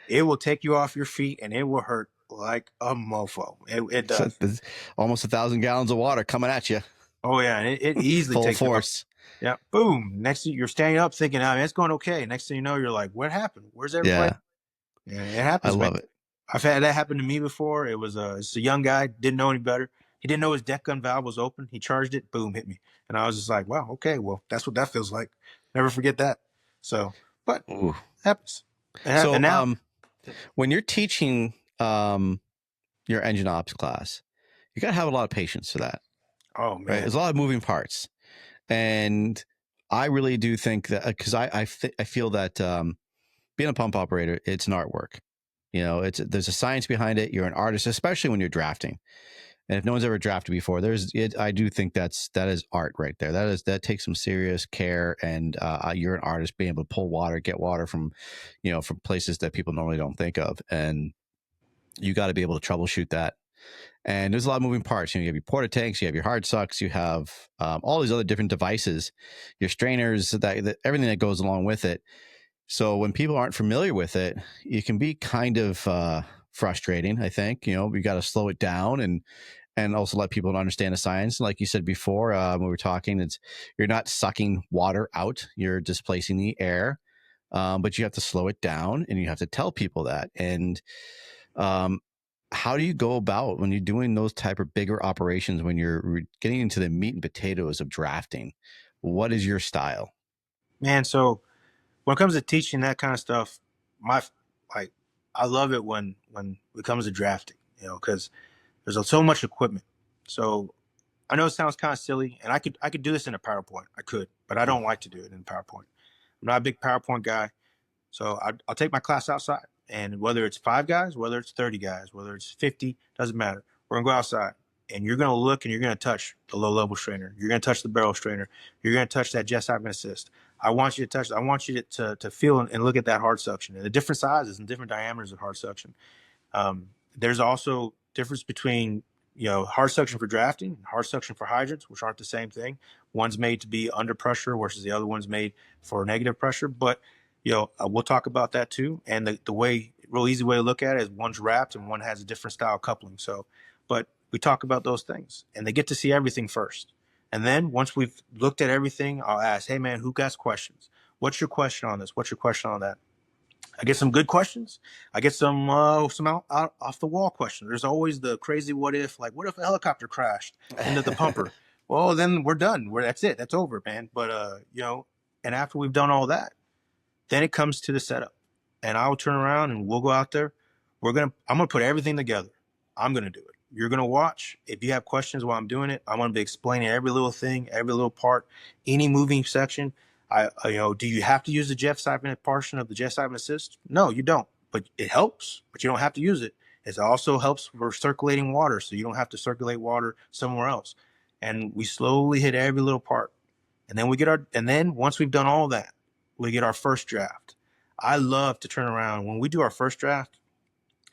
it will take you off your feet and it will hurt like a mofo. It does. So almost 1,000 gallons of water coming at you. Oh yeah, and it easily full takes force. Yeah, boom. Next thing you're standing up thinking, I mean, it's going okay. Next thing you know, you're like, what happened? Where's everybody? Yeah, it happens. I love it. I've had that happen to me before. It was it's a young guy, didn't know any better. He didn't know his deck gun valve was open. He charged it, boom, hit me. And I was just like, wow, okay, well, that's what that feels like. Never forget that. So, but Ooh. it happens. So, And now, when you're teaching your engine ops class, you got to have a lot of patience for that, oh right? man, There's a lot of moving parts. And I really do think that because I feel that being a pump operator, it's an artwork. You know, there's a science behind it. You're an artist, especially when you're drafting. And if no one's ever drafted before, I do think that is art right there. That takes some serious care, and you're an artist being able to pull water, get water from, from places that people normally don't think of, and you got to be able to troubleshoot that. And there's a lot of moving parts. You have your porta tanks, you have your hard sucks, you have all these other different devices, your strainers, that everything that goes along with it. So when people aren't familiar with it, it can be kind of frustrating. I think we got to slow it down and also let people understand the science. Like you said before, when we were talking, you're not sucking water out; you're displacing the air. But you have to slow it down, and you have to tell people that. And how do you go about when you're doing those type of bigger operations, when you're getting into the meat and potatoes of drafting? What is your style? man. So when it comes to teaching that kind of stuff, my like, I love it when it comes to drafting, because there's so much equipment. So I know it sounds kind of silly, and I could do this in a PowerPoint. I could, but I don't like to do it in PowerPoint. I'm not a big PowerPoint guy. So I'll take my class outside, and whether it's 5 guys, whether it's 30 guys, whether it's 50, doesn't matter. We're gonna go outside, and you're gonna look, and you're gonna touch the low level strainer. You're gonna touch the barrel strainer. You're gonna touch that jet side assist. I want you to touch. I want you to feel and look at that hard suction and the different sizes and different diameters of hard suction. There's also difference between hard suction for drafting and hard suction for hydrants, which aren't the same thing. One's made to be under pressure versus the other one's made for negative pressure. But we'll talk about that too. And the real easy way to look at it is one's wrapped and one has a different style coupling. So, but we talk about those things, and they get to see everything first. And then once we've looked at everything, I'll ask, hey man, who got questions? What's your question on this? What's your question on that? I get some good questions. I get some out off the wall questions. There's always the crazy what if, like what if a helicopter crashed into the pumper? Well, then we're done. That's it. That's over, man. But and after we've done all that, then it comes to the setup, and I'll turn around and we'll go out there. I'm gonna put everything together. I'm gonna do it. You're gonna watch. If you have questions while I'm doing it, I'm gonna be explaining every little thing, every little part, any moving section. Do you have to use the jet siphon portion of the jet siphon assist? No, you don't. But it helps. But you don't have to use it. It also helps for circulating water, so you don't have to circulate water somewhere else. And we slowly hit every little part, and then once we've done all that, we get our first draft. I love to turn around when we do our first draft.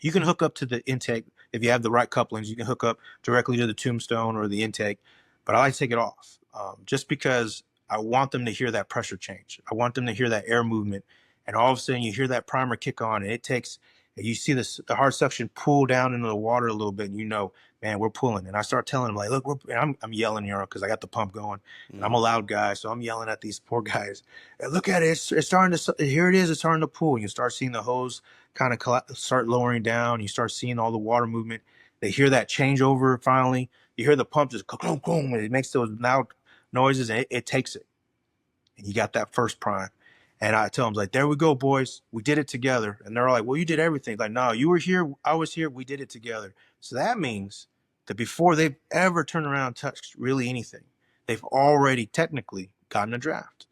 You can hook up to the intake if you have the right couplings. You can hook up directly to the tombstone or the intake, but I like to take it off just because I want them to hear that pressure change. I want them to hear that air movement, and all of a sudden you hear that primer kick on, and you see the hard suction pull down into the water a little bit, and man, we're pulling. And I start telling them like, look, I'm yelling, because I got the pump going, and I'm a loud guy, so I'm yelling at these poor guys. And look at it, it's starting to. Here it is, it's starting to pull. And you start seeing the hose kind of start lowering down. You start seeing all the water movement. They hear that changeover finally. You hear the pump just boom, boom, and it makes those loud noises, and it takes it. And you got that first prime. And I tell them, like, there we go, boys. We did it together. And they're like, well, you did everything. Like, no, you were here. I was here. We did it together. So that means that before they've ever turned around and touched really anything, they've already technically gotten a draft.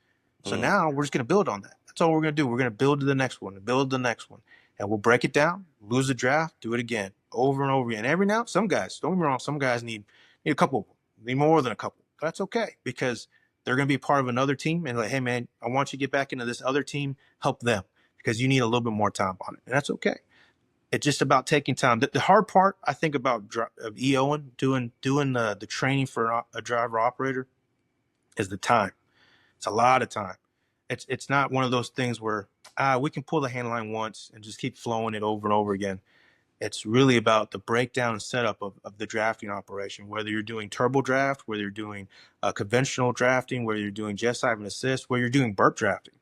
So now we're just going to build on that. That's all we're going to do. We're going to build to the next one, build the next one. And we'll break it down, lose the draft, do it again, over and over again. Every now, some guys, don't get me wrong, some guys need a couple of them, need more than a couple. But that's okay, because they're going to be part of another team, and like, hey man, I want you to get back into this other team, help them, because you need a little bit more time on it, and that's okay. It's just about taking time. The hard part, I think, about EOing, doing the training for a driver operator, is the time. It's a lot of time. It's not one of those things where we can pull the hand line once and just keep flowing it over and over again. It's really about the breakdown and setup of the drafting operation, whether you're doing turbo draft, whether you're doing conventional drafting, whether you're doing jet siphon assist, whether you're doing burp drafting.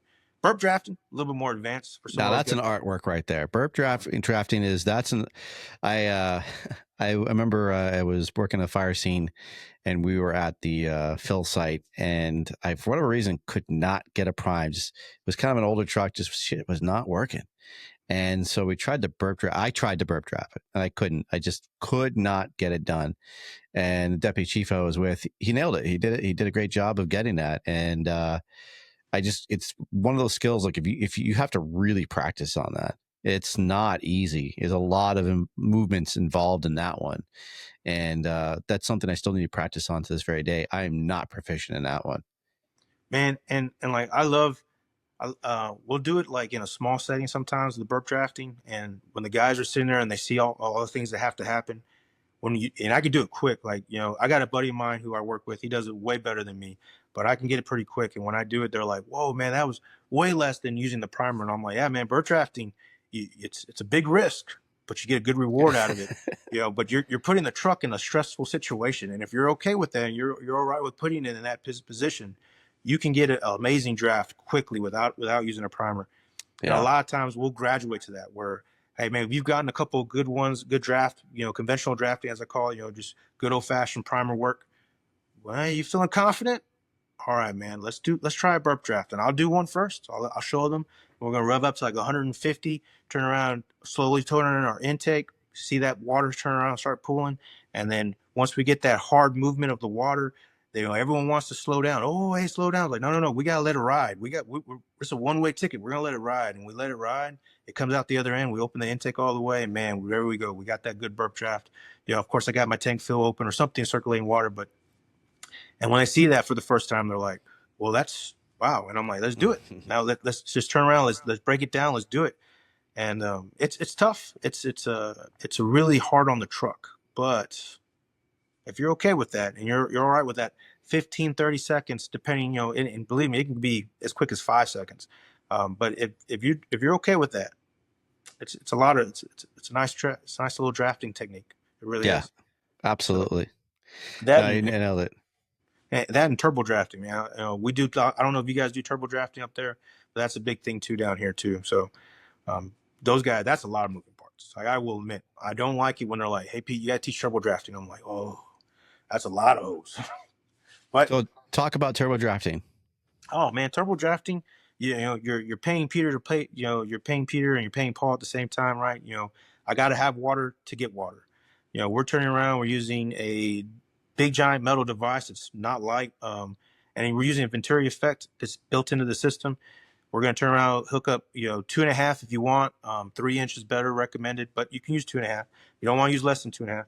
Burp drafting, a little bit more advanced for some Now of our that's an guys. artwork right there. Drafting is that's an. I I remember I was working a fire scene, and we were at the fill site, and I for whatever reason could not get a prime. Just it was kind of an older truck, just shit was not working. And so we tried to burp draft. I tried to burp draft it, and I couldn't. I just could not get it done. And the deputy chief I was with, he nailed it. He did it. He did a great job of getting that. And it's one of those skills. Like if you have to really practice on that, it's not easy. There's a lot of movements involved in that one, and that's something I still need to practice on to this very day. I am not proficient in that one. Man, and like I love. We'll do it like in a small setting sometimes, the burp drafting, and when the guys are sitting there and they see all the things that have to happen, and I can do it quick. Like, I got a buddy of mine who I work with. He does it way better than me, but I can get it pretty quick. And when I do it, they're like, "Whoa, man, that was way less than using the primer." And I'm like, "Yeah, man, burp drafting, it's a big risk, but you get a good reward out of it." But you're putting the truck in a stressful situation, and if you're okay with that, and you're all right with putting it in that position, you can get an amazing draft quickly without using a primer. And a lot of times we'll graduate to that where, hey, man, we've gotten a couple of good ones, good draft, conventional drafting, as I call it, just good old fashioned primer work. Well, you feeling confident? All right, man, let's try a burp draft. And I'll do one first. I'll show them. We're going to rev up to like 150, turn around, slowly turn on our intake, see that water turn around, start pooling. And then once we get that hard movement of the water, everyone wants to slow down. Oh, hey, slow down. Like, no. We got to let it ride. It's a one-way ticket. We're going to let it ride. And we let it ride. It comes out the other end. We open the intake all the way. And, man, there we go. We got that good burp draft. Of course, I got my tank fill open or something circulating water. And when I see that for the first time, they're like, well, that's wow. And I'm like, let's do it. Now let's just turn around. Let's break it down. Let's do it. And it's tough. It's really hard on the truck. But if you're okay with that and you're all right with that 15, 30 seconds, depending, and believe me, it can be as quick as 5 seconds. But if you're okay with that, it's a nice little drafting technique. It really is. Absolutely. So that I nailed it. That and turbo drafting, man. We do. I don't know if you guys do turbo drafting up there, but that's a big thing too down here too. So those guys, that's a lot of moving parts. Like I will admit, I don't like it when they're like, "Hey Pete, you got to teach turbo drafting." I'm like, "Oh, that's a lot of O's." But so talk about turbo drafting. Oh man, turbo drafting. You're paying Peter to play. You're paying Peter and you're paying Paul at the same time, right? I got to have water to get water. We're turning around. We're using a big giant metal device. It's not light. And we're using a Venturi effect that's built into the system. We're going to turn around, hook up, 2.5 if you want. 3 inches better recommended, but you can use 2.5. You don't want to use less than 2.5.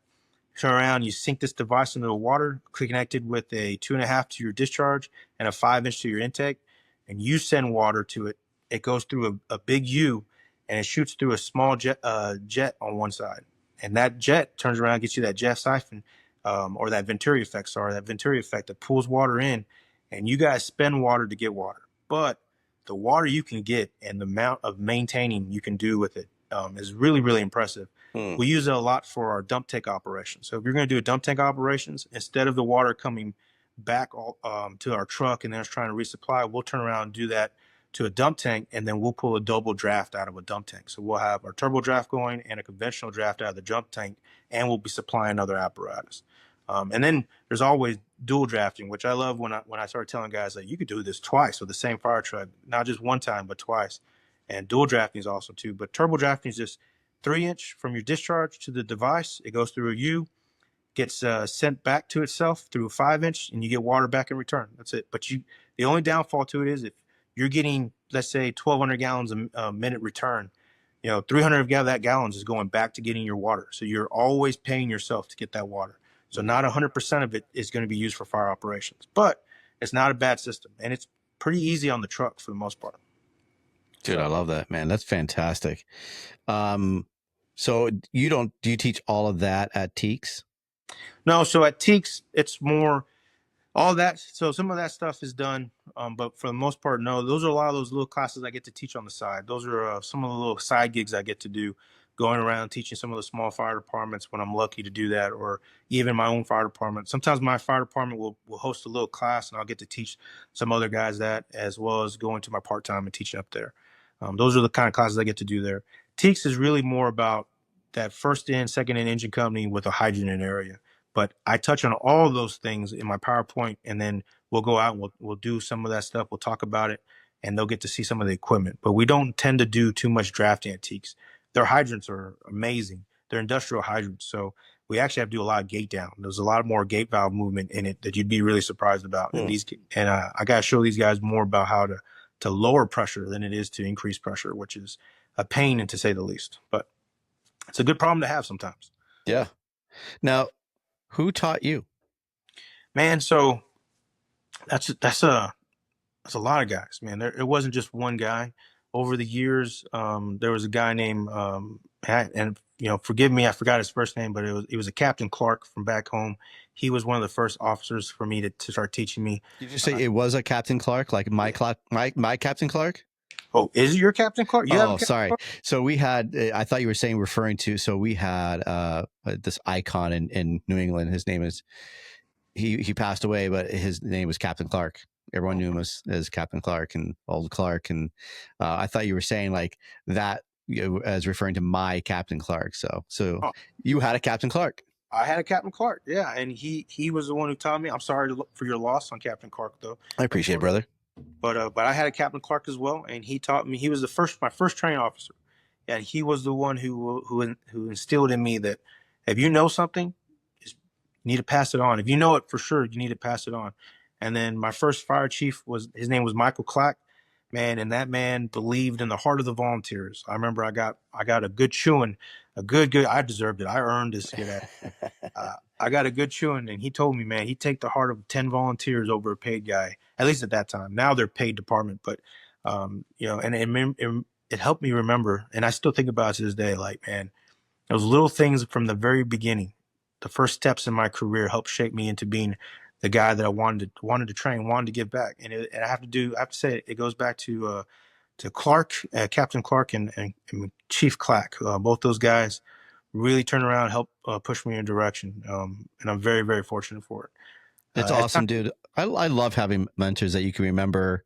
Turn around, you sink this device into the water, connected with a 2.5 to your discharge and a 5-inch to your intake, and you send water to it. It goes through a big U, and it shoots through a small jet on one side. And that jet turns around and gets you that jet siphon, or that Venturi effect, that pulls water in, and you guys spend water to get water. But the water you can get and the amount of maintaining you can do with it is really, really impressive. We use it a lot for our dump tank operations. So if you're going to do a dump tank operations, instead of the water coming back to our truck and then us trying to resupply, we'll turn around and do that to a dump tank, and then we'll pull a double draft out of a dump tank. So we'll have our turbo draft going and a conventional draft out of the dump tank, and we'll be supplying other apparatus. And then there's always dual drafting, which I love when I started telling guys that you could do this twice with the same fire truck, not just one time, but twice. And dual drafting is awesome too. But turbo drafting is just 3-inch from your discharge to the device. It goes through a U, gets sent back to itself through a 5-inch, and you get water back in return. That's it. But the only downfall to it is if you're getting, let's say, 1,200 gallons a minute return, 300 of that gallons is going back to getting your water. So you're always paying yourself to get that water. So not 100% of it is going to be used for fire operations, but it's not a bad system, and it's pretty easy on the truck for the most part. Dude, I love that, man. That's fantastic. So do you teach all of that at TEEKS? No, so at TEEKS, it's more all that. So some of that stuff is done, but for the most part, no. Those are a lot of those little classes I get to teach on the side. Those are some of the little side gigs I get to do. going around teaching some of the small fire departments when I'm lucky to do that, or even my own fire department. Sometimes my fire department will host a little class, and I'll get to teach some other guys that, as well as going to my part-time and teaching up there. Those are the kind of classes I get to do there. TEEKS is really more about that first in, second in engine company with a hydrant area. But I touch on all of those things in my PowerPoint, and then we'll go out and we'll do some of that stuff. We'll talk about it, and they'll get to see some of the equipment. But we don't tend to do too much drafting at TEEKS. Their hydrants are amazing. They're industrial hydrants, so we actually have to do a lot of gate down. There's a lot more gate valve movement in it that you'd be really surprised about. And I got to show these guys more about how to lower pressure than it is to increase pressure, which is a pain, and to say the least. But it's a good problem to have sometimes. Yeah. Now, who taught you? Man, so that's a lot of guys, man. It wasn't just one guy. Over the years, there was a guy named and forgive me, I forgot his first name, but it was a Captain Clark from back home. He was one of the first officers for me to start teaching me. Did you say it was a Captain Clark, like my Captain Clark? Oh, is it your Captain Clark? Sorry. Clark? So we had, I thought you were saying referring to, so we had this icon in New England. His name is, he passed away, but his name was Captain Clark. Everyone knew him as Captain Clark and Old Clark. And I thought you were saying like that as referring to my Captain Clark. So you had a Captain Clark. I had a Captain Clark. Yeah. And he was the one who taught me. I'm sorry for your loss on Captain Clark, though. I appreciate it, brother. But I had a Captain Clark as well, and he taught me. He was my first training officer, and he was the one who instilled in me that if you know something, you need to pass it on. If you know it for sure, you need to pass it on. And then my first fire chief his name was Michael Clack, man, and that man believed in the heart of the volunteers. I remember I got a good chewing, a good. I deserved it. I earned this. I got a good chewing, and he told me, man, he'd take the heart of 10 volunteers over a paid guy, at least at that time. Now they're paid department, but, and it helped me remember, and I still think about it to this day, like, man, those little things from the very beginning, the first steps in my career helped shape me into being the guy that I wanted to train, wanted to give back. And I have to say, it goes back to Clark, Captain Clark and Chief Clack. Both those guys really turned around and helped push me in a direction. And I'm very, very fortunate for it. It's awesome, dude. I love having mentors that you can remember,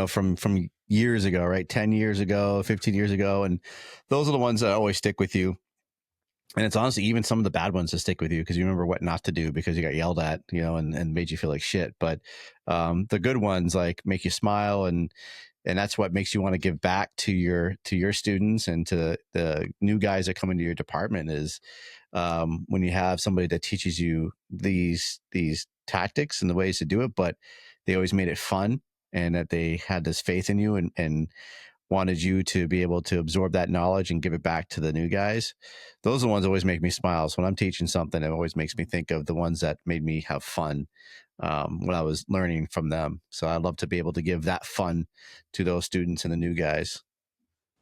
from years ago, right? 10 years ago, 15 years ago. And those are the ones that always stick with you. And it's honestly even some of the bad ones that stick with you because you remember what not to do because you got yelled at, and made you feel like shit. But the good ones like make you smile, and that's what makes you want to give back to your students and to the new guys that come into your department is when you have somebody that teaches you these tactics and the ways to do it, but they always made it fun and that they had this faith in you and wanted you to be able to absorb that knowledge and give it back to the new guys. Those are the ones that always make me smile. So when I'm teaching something, it always makes me think of the ones that made me have fun when I was learning from them. So I love to be able to give that fun to those students and the new guys.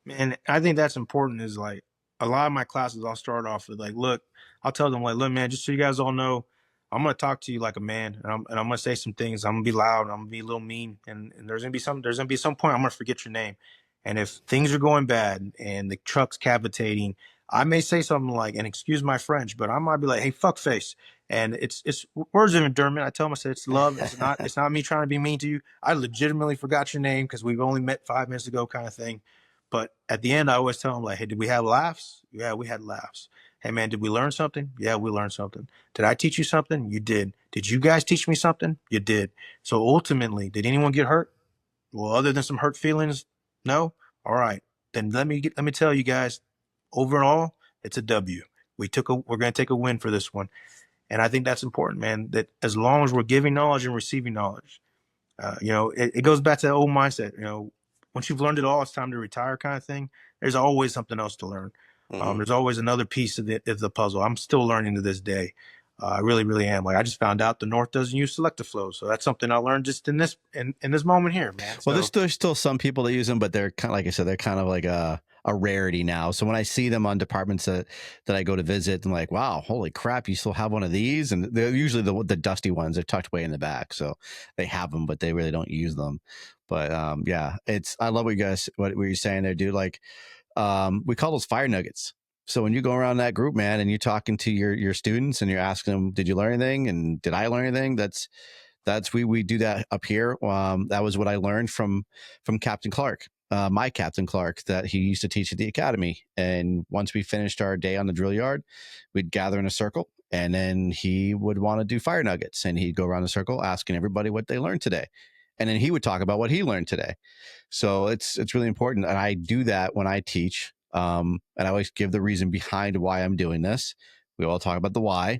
Man, I think that's important. Is like a lot of my classes, I'll start off with like, look, I'll tell them like, look, man, just so you guys all know, I'm going to talk to you like a man, and I'm going to say some things. I'm going to be loud, and I'm going to be a little mean, and there's going to be some point I'm going to forget your name. And if things are going bad and the truck's cavitating, I may say something like, and excuse my French, but I might be like, hey, fuck face. And it's words of endearment. I tell them, I said, it's love. It's not me trying to be mean to you. I legitimately forgot your name because we've only met 5 minutes ago kind of thing. But at the end, I always tell them like, hey, did we have laughs? Yeah, we had laughs. Hey, man, did we learn something? Yeah, we learned something. Did I teach you something? You did. Did you guys teach me something? You did. So ultimately, did anyone get hurt? Well, other than some hurt feelings, no? All right. Then let me tell you guys, overall, it's a W. We're going to take a win for this one. And I think that's important, man, that as long as we're giving knowledge and receiving knowledge, it goes back to that old mindset. Once you've learned it all, it's time to retire kind of thing. There's always something else to learn. Mm-hmm. There's always another piece of the puzzle. I'm still learning to this day. I really, really am. Like I just found out the North doesn't use selective flows, so that's something I learned just in this moment here, man. Well, there's still some people that use them, but they're kind of, like I said, they're kind of like a rarity now. So when I see them on departments that I go to visit, I'm like, wow, holy crap, you still have one of these? And they're usually the dusty ones. They're tucked way in the back, so they have them, but they really don't use them. But yeah, I love what you're saying there, dude. Like we call those fire nuggets. So when you go around that group, man, and you're talking to your students and you're asking them, did you learn anything? And did I learn anything? We do that up here. That was what I learned from Captain Clark, my Captain Clark, that he used to teach at the academy. And once we finished our day on the drill yard, we'd gather in a circle, and then he would want to do fire nuggets, and he'd go around the circle asking everybody what they learned today, and then he would talk about what he learned today. So it's really important, and I do that when I teach. And I always give the reason behind why I'm doing this. We all talk about the why.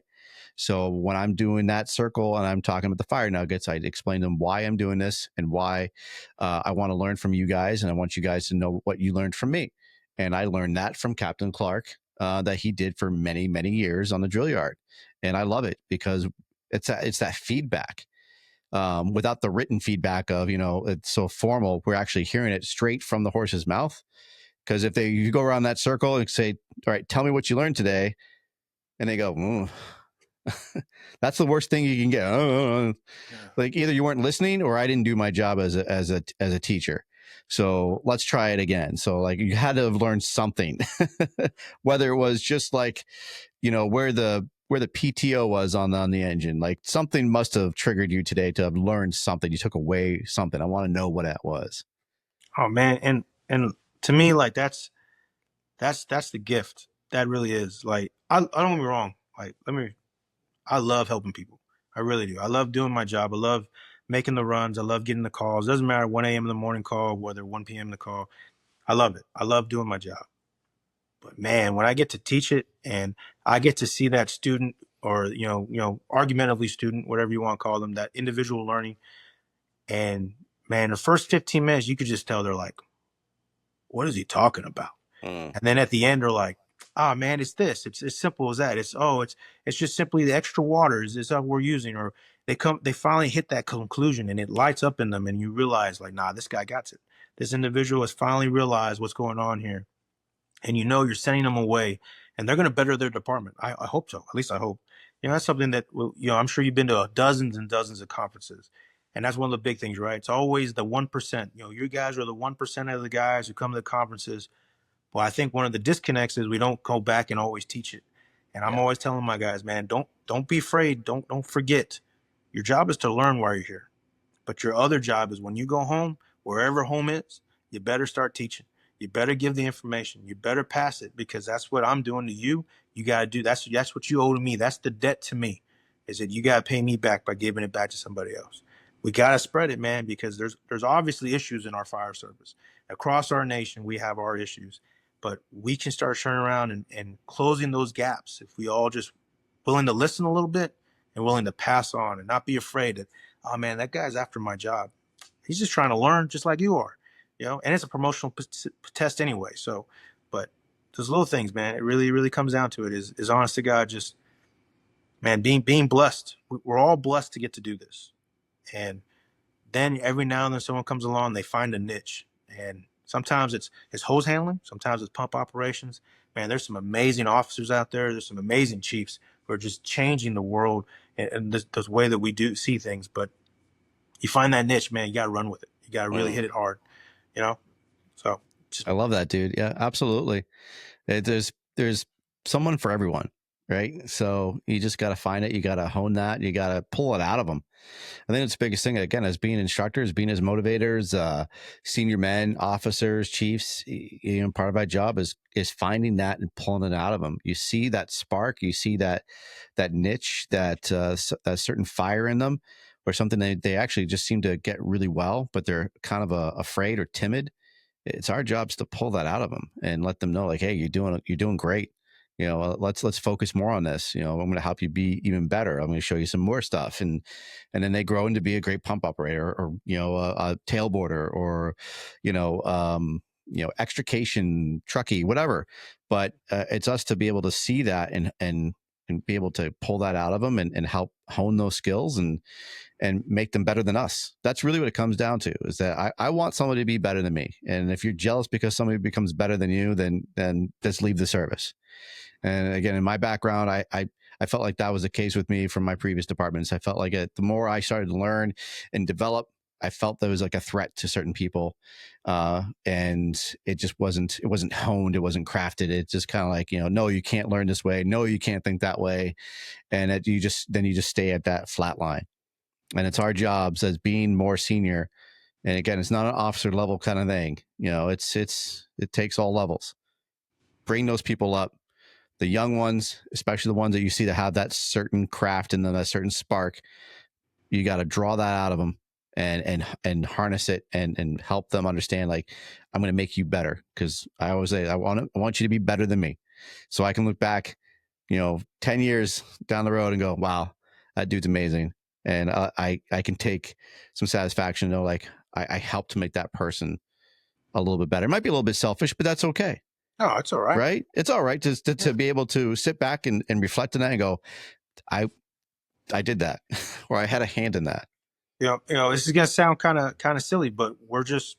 So when I'm doing that circle and I'm talking about the fire nuggets, I explain to them why I'm doing this and why I want to learn from you guys, and I want you guys to know what you learned from me. And I learned that from Captain Clark, that he did for many, many years on the drill yard. And I love it because it's that feedback. Without the written feedback of, it's so formal, we're actually hearing it straight from the horse's mouth. Because if you go around that circle and say, all right, tell me what you learned today, and they go, that's the worst thing you can get. Yeah. Like either you weren't listening or I didn't do my job as a teacher. So let's try it again. So like you had to have learned something, whether it was just like, where the PTO was on the engine, like something must have triggered you today to have learned something. You took away something. I want to know what that was. Oh man. And to me, like that's the gift. That really is. Like, I don't get me wrong. Like, I love helping people. I really do. I love doing my job. I love making the runs. I love getting the calls. Doesn't matter 1 a.m. in the morning call, whether 1 p.m. the call. I love it. I love doing my job. But man, when I get to teach it and I get to see that student, or, argumentatively student, whatever you want to call them, that individual learning. And man, the first 15 minutes, you could just tell they're like, what is he talking about? And then at the end, they're like, oh man, it's this. It's as simple as that. It's just simply the extra water is what we're using. Or they finally hit that conclusion and it lights up in them, and you realize like, nah, this guy got it. This individual has finally realized what's going on here. And you're sending them away and they're going to better their department. I hope so. At least I hope. That's something that, I'm sure you've been to dozens and dozens of conferences. And that's one of the big things, right? It's always the 1%. You guys are the 1% of the guys who come to the conferences. Well, I think one of the disconnects is we don't go back and always teach it. And I'm always telling my guys, man, don't be afraid. Don't forget. Your job is to learn while you're here. But your other job is when you go home, wherever home is, you better start teaching. You better give the information. You better pass it, because that's what I'm doing to you. You got to do that's what you owe to me. That's the debt to me, is that you got to pay me back by giving it back to somebody else. We got to spread it, man, because there's obviously issues in our fire service. Across our nation, we have our issues, but we can start turning around and closing those gaps if we all just willing to listen a little bit and willing to pass on and not be afraid that, oh man, that guy's after my job. He's just trying to learn just like you are, and it's a promotional test anyway. So, but those little things, man, it really, really comes down to it is honest to God, just, man, being blessed. We're all blessed to get to do this. And then every now and then someone comes along, they find a niche, and sometimes it's hose handling. Sometimes it's pump operations. Man, there's some amazing officers out there. There's some amazing chiefs who are just changing the world and this way that we do see things. But you find that niche, man, you got to run with it. You got to really hit it hard, So I love that, dude. Yeah, absolutely. There's someone for everyone, right? So you just got to find it. You got to hone that. You got to pull it out of them. I think it's the biggest thing, again, as being instructors, being as motivators, senior men, officers, chiefs, part of my job is finding that and pulling it out of them. You see that spark, you see that niche, that a certain fire in them, or something they actually just seem to get really well, but they're kind of afraid or timid. It's our jobs to pull that out of them and let them know, like, hey, you're doing great. Let's focus more on this. I'm going to help you be even better. I'm going to show you some more stuff. And then they grow into be a great pump operator, or, a tailboarder, or, extrication, truckee, whatever. But it's us to be able to see that and be able to pull that out of them and help hone those skills and make them better than us. That's really what it comes down to, is that I want somebody to be better than me. And if you're jealous because somebody becomes better than you, then just leave the service. And again, in my background, I felt like that was the case with me from my previous departments. I felt like the more I started to learn and develop, I felt there was like a threat to certain people, and it wasn't honed, it wasn't crafted. It's just kind of like, no, you can't learn this way, no, you can't think that way, and you just stay at that flat line. And it's our jobs as being more senior. And again, it's not an officer level kind of thing. It takes all levels. Bring those people up, the young ones, especially the ones that you see that have that certain craft and then that certain spark. You got to draw that out of them and harness it and help them understand, like, I'm going to make you better. Cause I always say, I want you to be better than me. So I can look back, 10 years down the road and go, wow, that dude's amazing. And I can take some satisfaction to know, like, I helped to make that person a little bit better. It might be a little bit selfish, but that's okay. Oh, it's all right. Right? It's all right to be able to sit back and reflect on that and go, I did that, or I had a hand in that. This is gonna sound kind of silly, but we're just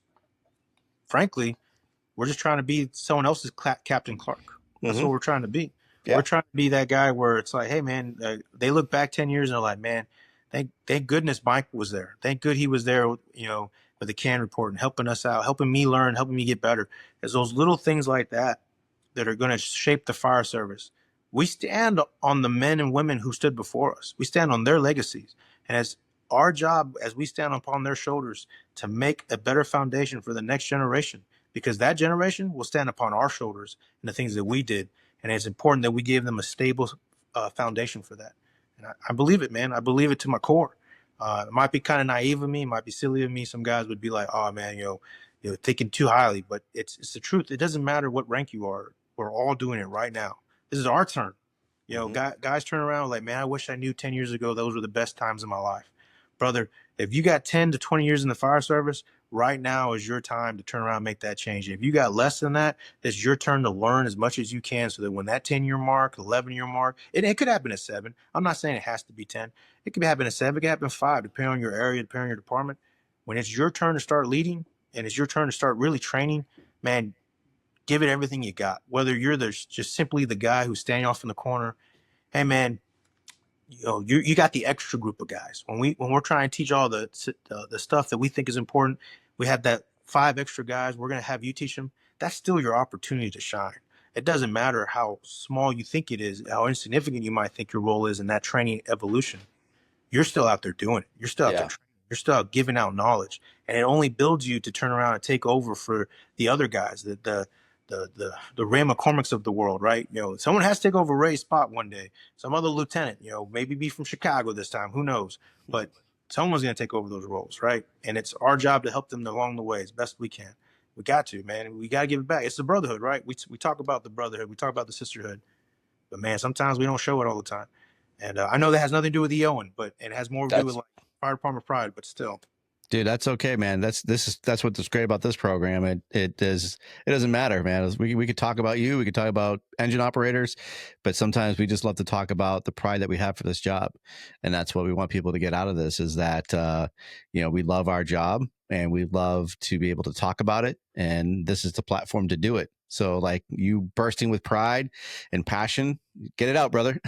trying to be someone else's Captain Clark. That's what we're trying to be. Yeah. We're trying to be that guy where it's like, hey man, they look back 10 years and they're like, man, thank goodness Mike was there. Thank good he was there, with the C.A.N report and helping us out, helping me learn, helping me get better. It's those little things like that are going to shape the fire service. We stand on the men and women who stood before us. We stand on their legacies. And it's our job, as we stand upon their shoulders, to make a better foundation for the next generation, because that generation will stand upon our shoulders and the things that we did. And it's important that we give them a stable foundation for that. And I believe it, man. I believe it to my core. It might be kind of naive of me. It might be silly of me. Some guys would be like, oh, man, thinking too highly. But it's the truth. It doesn't matter what rank you are. We're all doing it right now. This is our turn. Guys turn around like, man, I wish I knew 10 years ago those were the best times of my life. Brother, if you got 10 to 20 years in the fire service, right now is your time to turn around and make that change. And if you got less than that, it's your turn to learn as much as you can, so that when that 10-year mark, 11-year mark, it could happen at 7. I'm not saying it has to be 10. It could happen at 7. It could happen at 5, depending on your area, depending on your department. When it's your turn to start leading and it's your turn to start really training, man, give it everything you got. Whether you're just simply the guy who's standing off in the corner, hey, man, you got the extra group of guys. When we're trying to teach all the stuff that we think is important, we have that 5 extra guys. We're going to have you teach them. That's still your opportunity to shine. It doesn't matter how small you think it is, how insignificant you might think your role is in that training evolution. You're still out there doing it. You're still out there training. You're still out giving out knowledge, and it only builds you to turn around and take over for the other guys, the Ray McCormicks of the world, right? Someone has to take over Ray's spot one day. Some other lieutenant, maybe be from Chicago this time. Who knows? But someone's going to take over those roles, right? And it's our job to help them along the way as best we can. We got to, man. We got to give it back. It's the brotherhood, right? We talk about the brotherhood. We talk about the sisterhood. But, man, sometimes we don't show it all the time. And I know that has nothing to do with EOing, but it has more to do with like fire department pride, but still. Dude, that's okay, man. That's what's great about this program. It doesn't matter, man. We could talk about you, we could talk about engine operators, but sometimes we just love to talk about the pride that we have for this job. And that's what we want people to get out of this, is that we love our job and we love to be able to talk about it. And this is the platform to do it. So like you bursting with pride and passion, get it out, brother.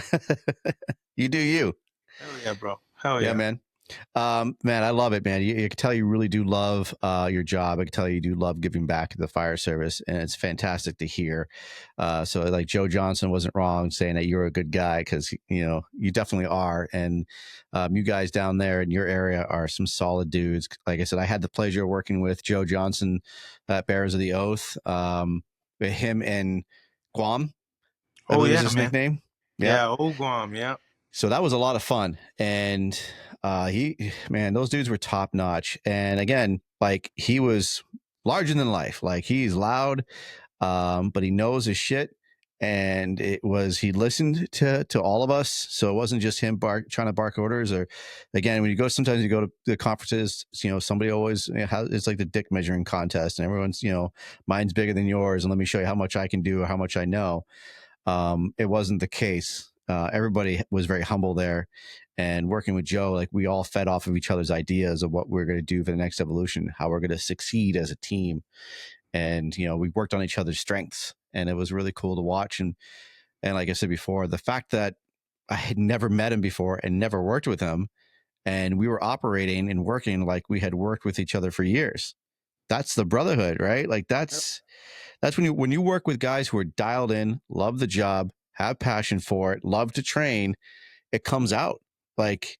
You do you. Hell yeah, bro. Hell yeah, man. Man, I love it, man. You can tell you really do love your job. I can tell you do love giving back to the fire service, and it's fantastic to hear. So like Joe Johnson wasn't wrong saying that you're a good guy, because you definitely are. And you guys down there in your area are some solid dudes. Like I said, I had the pleasure of working with Joe Johnson at Bearers of the Oath. With him in Guam. I believe is his nickname. Yeah, old Guam. Yeah. So that was a lot of fun. And those dudes were top notch. And again, like he was larger than life. Like he's loud, but he knows his shit. And he listened to all of us. So it wasn't just him trying to bark orders. Or again, when sometimes you go to the conferences, somebody always it's like the dick measuring contest, and everyone's, mine's bigger than yours, and let me show you how much I can do or how much I know. It wasn't the case. Everybody was very humble there, and working with Joe, like we all fed off of each other's ideas of what we're going to do for the next evolution, how we're going to succeed as a team. And, we worked on each other's strengths, and it was really cool to watch. And like I said before, the fact that I had never met him before and never worked with him, and we were operating and working like we had worked with each other for years. That's the brotherhood, right? Like that's when you work with guys who are dialed in, love the job, have passion for it, love to train, it comes out. Like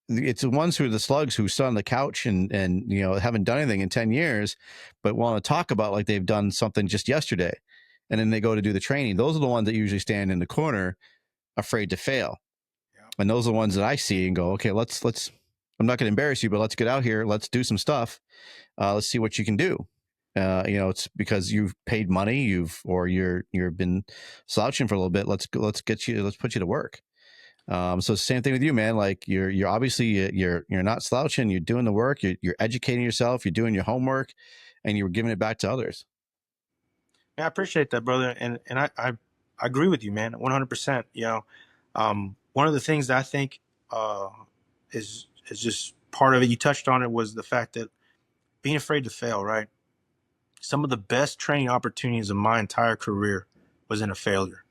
it's the ones who are the slugs who sit on the couch and haven't done anything in 10 years, but want to talk about like they've done something just yesterday. And then they go to do the training. Those are the ones that usually stand in the corner afraid to fail. Yeah. And those are the ones that I see and go, okay, let's, I'm not going to embarrass you, but let's get out here. Let's do some stuff. Let's see what you can do. It's because you've paid money, you've been slouching for a little bit. Let's put you to work. So same thing with you, man. Like you're obviously you're not slouching. You're doing the work. You're educating yourself. You're doing your homework, and you're giving it back to others. Yeah, I appreciate that, brother, and I agree with you, man, 100%. One of the things that I think is just part of it. You touched on it, was the fact that being afraid to fail, right? Some of the best training opportunities of my entire career was in a failure.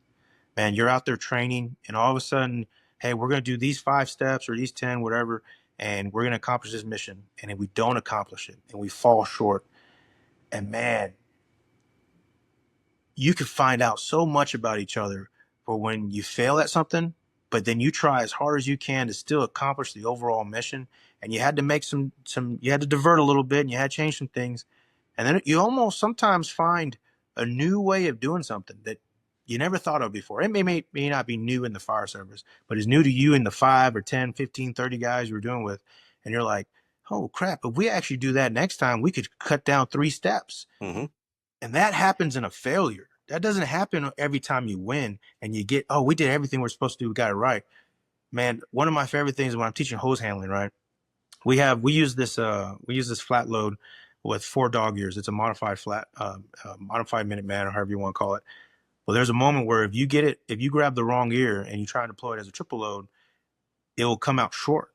Man, you're out there training, and all of a sudden, hey, we're going to do these 5 steps or these 10, whatever, and we're going to accomplish this mission. And if we don't accomplish it and we fall short, and man, you could find out so much about each other for when you fail at something, but then you try as hard as you can to still accomplish the overall mission. And you had to make you had to divert a little bit, and you had to change some things. And then you almost sometimes find a new way of doing something that you never thought of before. It may not be new in the fire service, but it's new to you and the 5 or 10, 15, 30 guys you were doing with. And you're like, oh crap, if we actually do that next time, we could cut down 3 steps. Mm-hmm. And that happens in a failure. That doesn't happen every time you win and you get, oh, we did everything we're supposed to do. We got it right. Man, one of my favorite things when I'm teaching hose handling, right? We use this flat load with 4 dog ears. It's a modified modified Minuteman, or however you want to call it. Well, there's a moment where if you grab the wrong ear and you try to deploy it as a triple load, it will come out short.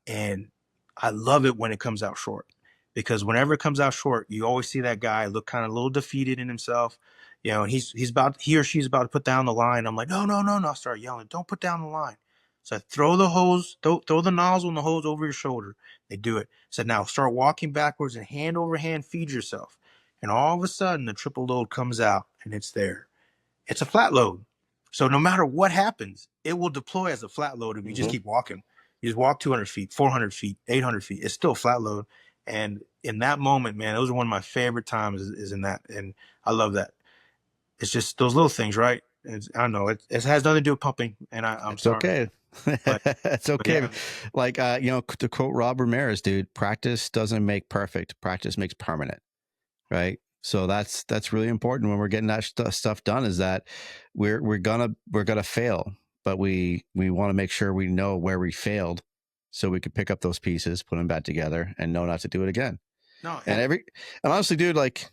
And I love it when it comes out short, because whenever it comes out short, you always see that guy look kind of a little defeated in himself, and he or she's about to put down the line. I'm like, no. I start yelling, don't put down the line. So I throw the nozzle and the hose over your shoulder. They do it. So now start walking backwards and hand over hand feed yourself. And all of a sudden the triple load comes out and it's there. It's a flat load. So no matter what happens, it will deploy as a flat load if you just keep walking. You just walk 200 feet, 400 feet, 800 feet. It's still a flat load. And in that moment, man, those are one of my favorite times is in that. And I love that. It's just those little things, right? I don't know. It has nothing to do with pumping. And I'm sorry. Okay. But, it's okay. yeah. Like, to quote Rob Ramirez, dude, practice doesn't make perfect. Practice makes permanent. Right. So that's really important when we're getting that stuff done, is that we're gonna fail, but we want to make sure we know where we failed, so we could pick up those pieces, put them back together, and know not to do it again. No, and honestly, dude, like,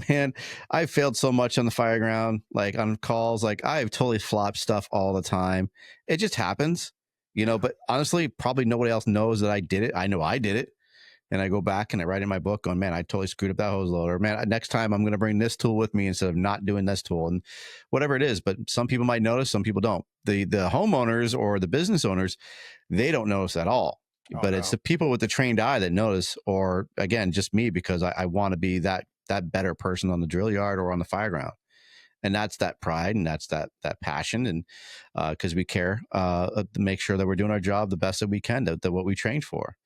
man, I failed so much on the fire ground, like on calls, like I've totally flopped stuff all the time. It just happens, but honestly, probably nobody else knows that I did it. I know I did it. And I go back and I write in my book going, man, I totally screwed up that hose loader. Man, next time I'm going to bring this tool with me instead of not doing this tool, and whatever it is. But some people might notice, some people don't. The homeowners or the business owners, they don't notice at all. But it's the people with the trained eye that notice, or again, just me, because I want to be that better person on the drill yard or on the fire ground. And that's that pride, and that's that passion, and because we care to make sure that we're doing our job the best that we can, that what we trained for.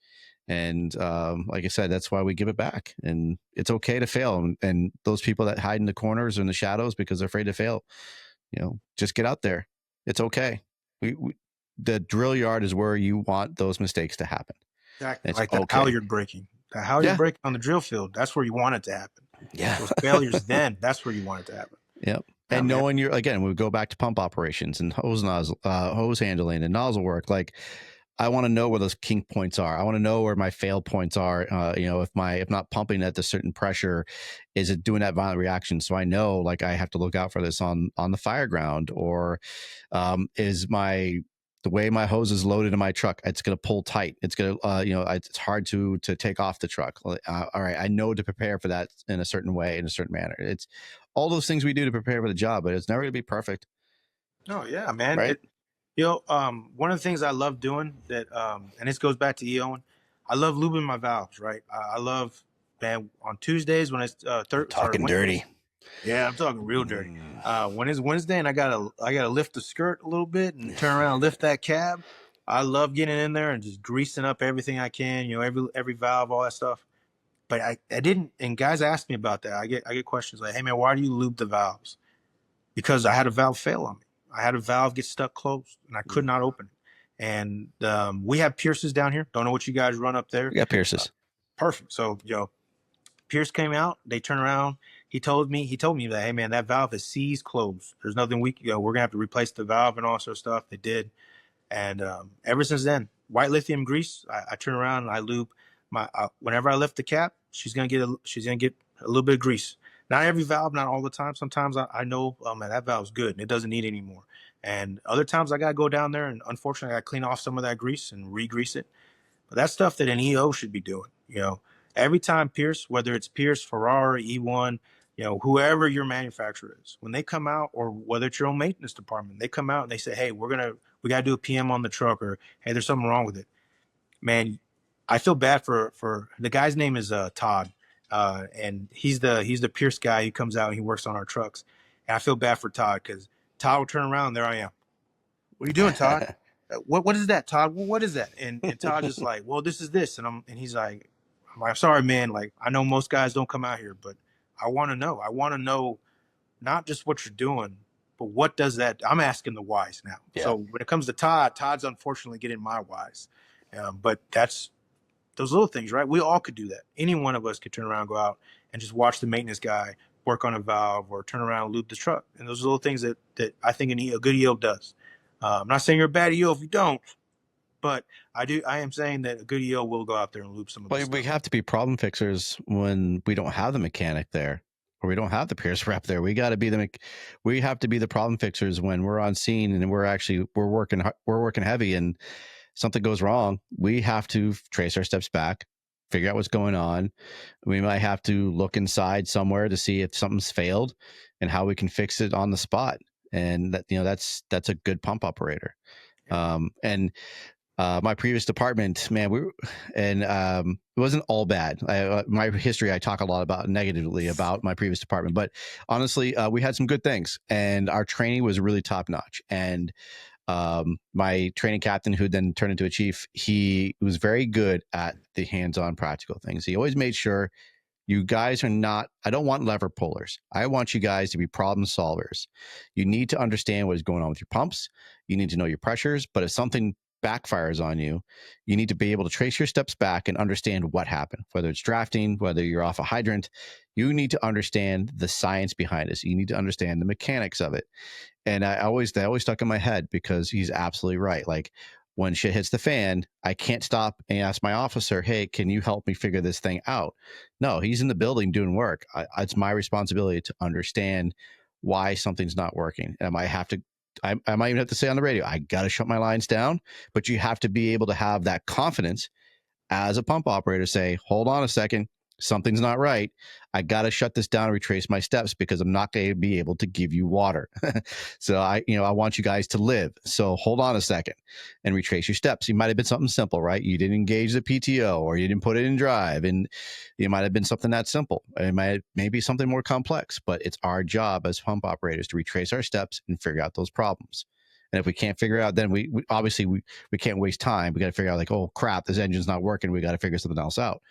And like I said, that's why we give it back. And it's okay to fail. And those people that hide in the corners or in the shadows because they're afraid to fail, just get out there. It's okay. The drill yard is where you want those mistakes to happen. Exactly. Like the halyard breaking. The halyard breaking on the drill field, that's where you want it to happen. Yeah. Those failures then, that's where you want it to happen. Yep. And knowing we go back to pump operations and hose handling and nozzle work, like, I want to know where those kink points are. I want to know where my fail points are. If not pumping at the certain pressure, is it doing that violent reaction? So I know, like, I have to look out for this on the fire ground, or is the way my hose is loaded in my truck, it's going to pull tight. It's going to, it's hard to take off the truck. All right. I know to prepare for that in a certain way, in a certain manner. It's all those things we do to prepare for the job, but it's never going to be perfect. No, yeah, man. Right? One of the things I love doing that, and this goes back to Eon, I love lubing my valves, right? I love, man, on Tuesdays when it's Talking Wednesdays. dirty. Yeah, I'm talking real dirty. When it's Wednesday and I gotta lift the skirt a little bit and turn around and lift that cab. I love getting in there and just greasing up everything I can, every valve, all that stuff. But I didn't, and guys ask me about that. I get questions like, "Hey man, why do you lube the valves?" Because I had a valve fail on me. I had a valve get stuck closed and I could not open it. And we have Pierces down here. Don't know what you guys run up there. We got Pierces. Perfect. So, Pierce came out. They turned around. He told me that, hey man, that valve is seized closed. There's nothing we're gonna have to replace the valve and all sorts of stuff. They did, and ever since then, white lithium grease. I turn around and I lube my. Whenever I lift the cap, she's gonna get a little bit of grease. Not every valve, not all the time. Sometimes I know, oh man, that valve's good and it doesn't need any more. And other times I gotta go down there and unfortunately I gotta clean off some of that grease and re-grease it. But that's stuff that an EO should be doing. Every time Pierce, whether it's Pierce, Ferrari, E1, whoever your manufacturer is, when they come out, or whether it's your own maintenance department, they come out and they say, hey, we got to do a PM on the truck, or hey, there's something wrong with it. Man, I feel bad for the guy's name is Todd, and he's the Pierce guy. He comes out and he works on our trucks, and I feel bad for Todd because Todd will turn around and there I am. What are you doing, Todd? What is that, Todd? What is that? And Todd's just like, well, this is this, and he's like, I'm like, sorry, man. Like, I know most guys don't come out here, but I want to know. I want to know not just what you're doing, but what does that? I'm asking the whys now. Yeah. So when it comes to Todd's unfortunately getting my whys, but that's those little things, right? We all could do that. Any one of us could turn around, go out, and just watch the maintenance guy work on a valve, or turn around and lube the truck. And those are little things that I think a good EO does. I'm not saying you're a bad EO if you don't, but I am saying that a good EO will go out there and loop some of this. We have to be problem fixers when we don't have the mechanic there, or we don't have the Pierce rep there. We got to be we have to be the problem fixers when we're on scene and we're working heavy and something goes wrong. We have to trace our steps back, figure out what's going on. We might have to look inside somewhere to see if something's failed and how we can fix it on the spot. And that's a good pump operator. My previous department, man, it wasn't all bad. My history, I talk a lot about negatively about my previous department, but honestly, we had some good things, and our training was really top notch. And my training captain, who then turned into a chief, he was very good at the hands-on practical things. He always made sure you guys are not, I don't want lever pullers. I want you guys to be problem solvers. You need to understand what is going on with your pumps. You need to know your pressures, but if something backfires on you, you need to be able to trace your steps back and understand what happened, whether it's drafting, whether you're off a hydrant. You need to understand the science behind this. You need to understand the mechanics of it. And that always stuck in my head because he's absolutely right. Like, when shit hits the fan, I can't stop and ask my officer, hey, can you help me figure this thing out? No, he's in the building doing work. It's my responsibility to understand why something's not working. And I might even have to say on the radio, I got to shut my lines down, but you have to be able to have that confidence as a pump operator, say, hold on a second, something's not right. I got to shut this down and retrace my steps because I'm not going to be able to give you water. So I want you guys to live. So hold on a second and retrace your steps. It might have been something simple, right? You didn't engage the PTO, or you didn't put it in drive, and it might have been something that simple. It might maybe something more complex, but it's our job as pump operators to retrace our steps and figure out those problems. And if we can't figure it out, then we obviously can't waste time. We got to figure out, like, oh crap, this engine's not working. We got to figure something else out.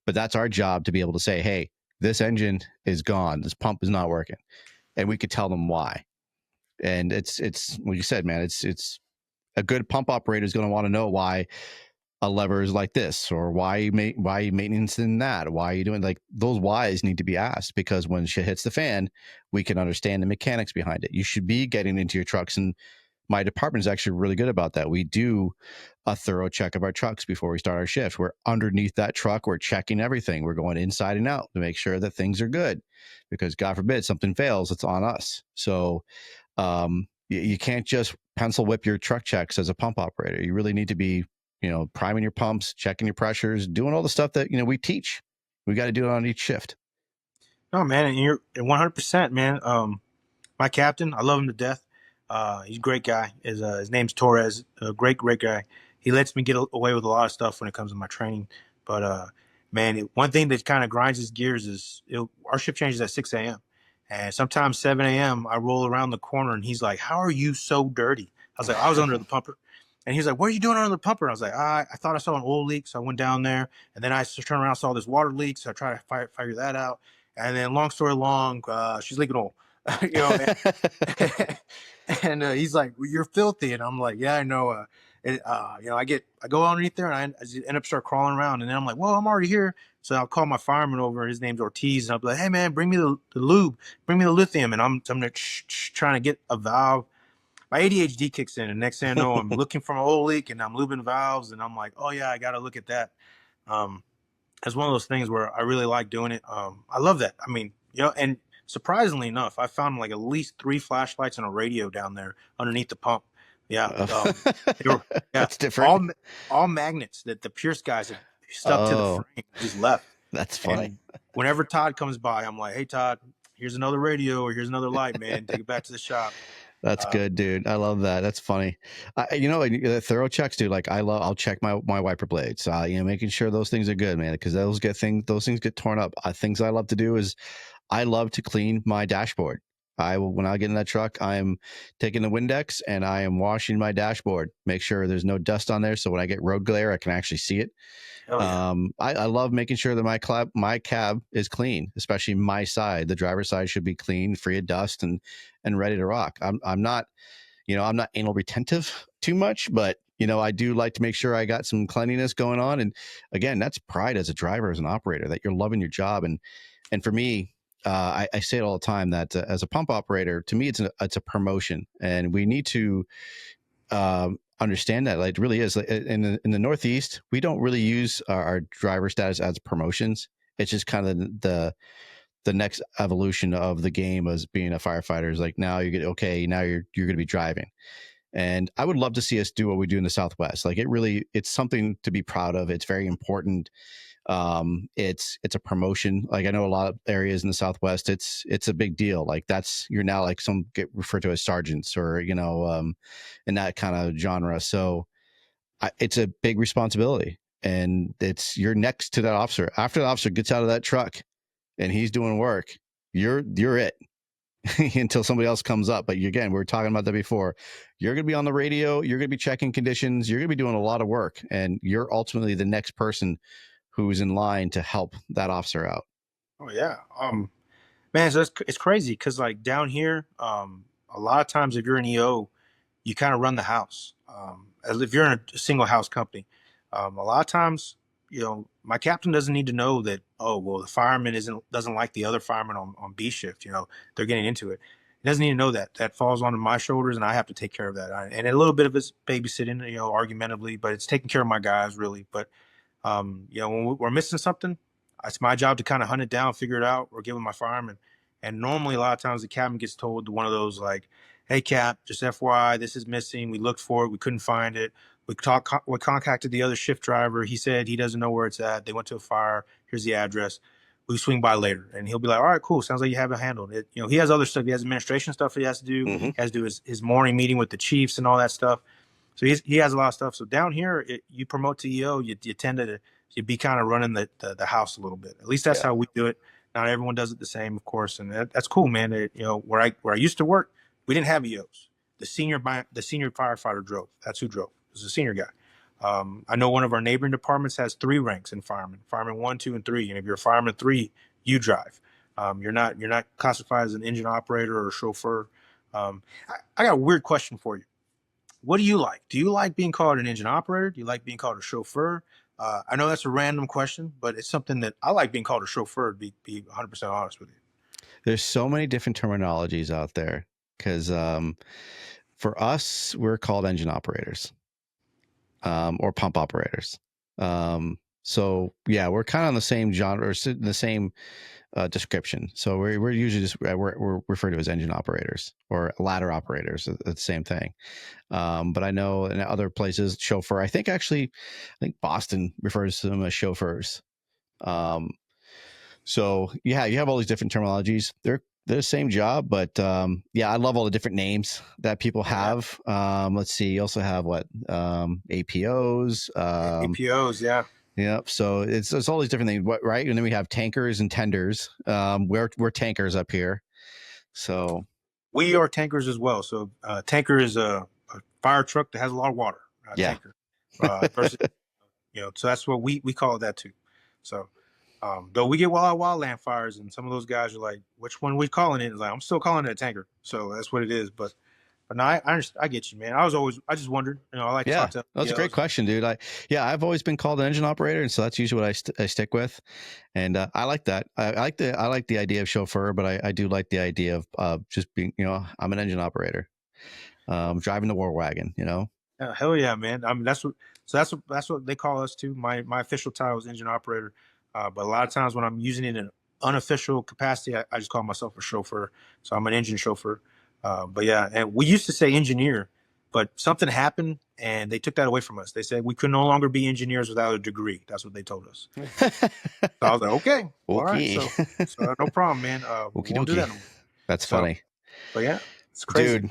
But that's our job, to be able to say, hey, this engine is gone. This pump is not working. And we could tell them why. And it's what you said, man, it's a good pump operator is going to want to know why a lever is like this, or why you maintenance in that, why are you doing, like, those whys need to be asked, because when shit hits the fan, we can understand the mechanics behind it. You should be getting into your trucks, and my department is actually really good about that. We do a thorough check of our trucks before we start our shift. We're underneath that truck. We're checking everything. We're going inside and out to make sure that things are good, because God forbid something fails, it's on us. So you can't just pencil whip your truck checks as a pump operator. You really need to be, priming your pumps, checking your pressures, doing all the stuff that, we teach. We got to do it on each shift. No, man, and you're 100%, man. My captain, I love him to death. He's a great guy. His name's Torres. A great guy. He lets me get away with a lot of stuff when it comes to my training. But man, one thing that kind of grinds his gears is our shift changes at 6 a.m. And sometimes 7 a.m. I roll around the corner and he's like, "How are you so dirty?" I was like, "I was under the pumper." And he's like, "What are you doing under the pumper?" I was like, I thought I saw an oil leak, so I went down there. And then I turned around, saw this water leak, so I tried to figure that out. And then, long story long, she's leaking oil. you know, and he's like, well, "You're filthy," and I'm like, "Yeah, I know." I go underneath there, and I just end up start crawling around, and then I'm like, "Well, I'm already here," so I'll call my fireman over. His name's Ortiz, and I'll be like, "Hey, man, bring me the lube, bring me the lithium," and I'm like, trying to get a valve. My ADHD kicks in, and next thing I know, I'm looking for an oil leak, and I'm lubing valves, and I'm like, "Oh yeah, I got to look at that." Um, it's one of those things where I really like doing it. I love that. I mean, and surprisingly enough, I found like at least 3 flashlights and a radio down there underneath the pump. Yeah, they were, yeah, That's different. all magnets that the Pierce guys had stuck to the Oh, frame, just left. that's funny. And whenever Todd comes by, I'm like, "Hey, Todd, here's another radio, or here's another light, man. Take it back to the shop." That's good, dude. I love that. That's funny. The thorough checks, dude. Like I'll check my wiper blades. Making sure those things are good, man, because those things get torn up. Things I love to do is I love to clean my dashboard. When I get in that truck, I'm taking the Windex and I am washing my dashboard. Make sure there's no dust on there, so when I get road glare, I can actually see it. Hell yeah. I love making sure that my cab is clean, especially my side. The driver's side should be clean, free of dust, and ready to rock. I'm not, I'm not anal retentive too much, but I do like to make sure I got some cleanliness going on. And again, that's pride as a driver, as an operator, that you're loving your job. And for me, I say it all the time that as a pump operator, to me, it's a promotion, and we need to understand that. Like, it really is. In the Northeast, we don't really use our driver status as promotions. It's just kind of the next evolution of the game as being a firefighter. Is like, now you get now you're going to be driving. And I would love to see us do what we do in the Southwest. Like, it's something to be proud of. It's very important. It's a promotion. Like, I know a lot of areas in the Southwest, it's a big deal. Like, you're now like some get referred to as sergeants, or in that kind of genre. So it's a big responsibility, and you're next to that officer. After the officer gets out of that truck and he's doing work, you're it. Until somebody else comes up. But again, we were talking about that before. You're going to be on the radio. You're going to be checking conditions. You're going to be doing a lot of work, and you're ultimately the next person who's in line to help that officer out. Oh yeah. Man, so it's crazy because, like, down here, a lot of times if you're an EO, you kind of run the house. As if you're in a single house company, a lot of times, my captain doesn't need to know that. Oh well, the fireman doesn't like the other fireman on B shift. They're getting into it. He doesn't need to know that. That falls onto my shoulders, and I have to take care of that. And a little bit of it's babysitting, argumentatively, but it's taking care of my guys really. But when we're missing something, it's my job to kind of hunt it down, figure it out, or give them my fireman. And normally, a lot of times, the captain gets told one of those like, "Hey, Cap, just FYI, this is missing. We looked for it, we couldn't find it. We contacted the other shift driver. He said he doesn't know where it's at. They went to a fire. Here's the address. We swing by later." And he'll be like, "All right, cool. Sounds like you have it handled." He has other stuff. He has administration stuff he has to do. Mm-hmm. He has to do his morning meeting with the chiefs and all that stuff. So he has a lot of stuff. So down here, you promote to EO, you tend to be kind of running the house a little bit. At least that's how we do it. Not everyone does it the same, of course, and that's cool, man. Where I used to work, we didn't have EOs. The senior firefighter drove. That's who drove. It was a senior guy. I know one of our neighboring departments has 3 ranks in firemen: fireman 1, 2, and 3. And if you're a fireman 3, you drive. You're not classified as an engine operator or a chauffeur. I got a weird question for you. What do you like? Do you like being called an engine operator? Do you like being called a chauffeur? I know that's a random question, but it's something that I like being called a chauffeur, to be 100% honest with you. There's so many different terminologies out there because for us, we're called engine operators or pump operators. So yeah, we're kind of on the same genre, or the same description. So we're usually just we're referred to as engine operators or ladder operators. It's the same thing. But I know in other places, chauffeur. I think Boston refers to them as chauffeurs. So yeah, you have all these different terminologies. They're They're the same job, but yeah, I love all the different names that people have. Let's see, you also have what APOs, APOs, yeah. Yep. So it's all these different things, right? And then we have tankers and tenders. We're tankers up here. So We are tankers as well. So tanker is a fire truck that has a lot of water. yeah. Tanker versus so that's what we call it that too. So though we get wildland fires, and some of those guys are like, which one we calling it? It's like, I'm still calling it a tanker. So that's what it is. But no, I understand, I get you, man. I just wondered. I like to Yeah, talk to. that's a great question, dude. I've always been called an engine operator, and so that's usually what I stick with, and I like that. I like the idea of chauffeur, but I do like the idea of just being, I'm an engine operator, driving the war wagon. Hell yeah, man. I mean, that's what they call us too. My official title is engine operator, but a lot of times when I'm using it in an unofficial capacity, I just call myself a chauffeur. So I'm an engine chauffeur. But yeah, and we used to say engineer, but something happened and they took that away from us. They said we could no longer be engineers without a degree. That's what they told us. So I was like, okay, all right, so no problem, man. We won't do that no more. That's funny. But yeah, it's crazy. Dude,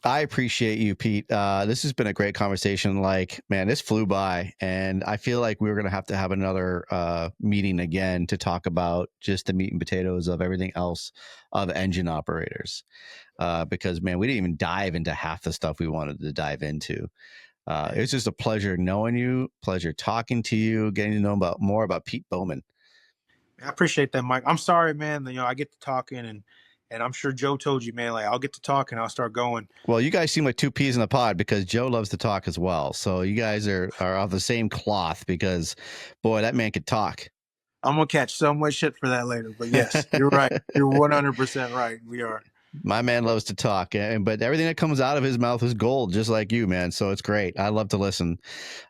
I appreciate you, Pete. This has been a great conversation. Like, man, this flew by, and I feel like we're going to have another meeting again to talk about just the meat and potatoes of everything else of engine operators. Because, man, we didn't even dive into half the stuff we wanted to dive into. It was just a pleasure knowing you, pleasure talking to you, getting to know more about Pete Bowman. I appreciate that, Mike. I'm sorry, man. I get to talking, and I'm sure Joe told you, man, like I'll get to talk and I'll start going. Well, you guys seem like two peas in a pod because Joe loves to talk as well. So you guys are of the same cloth because, boy, that man could talk. I'm going to catch so much shit for that later. But yes, you're right. You're 100% right. We are. My man loves to talk, but everything that comes out of his mouth is gold, just like you, man. So it's great. I love to listen.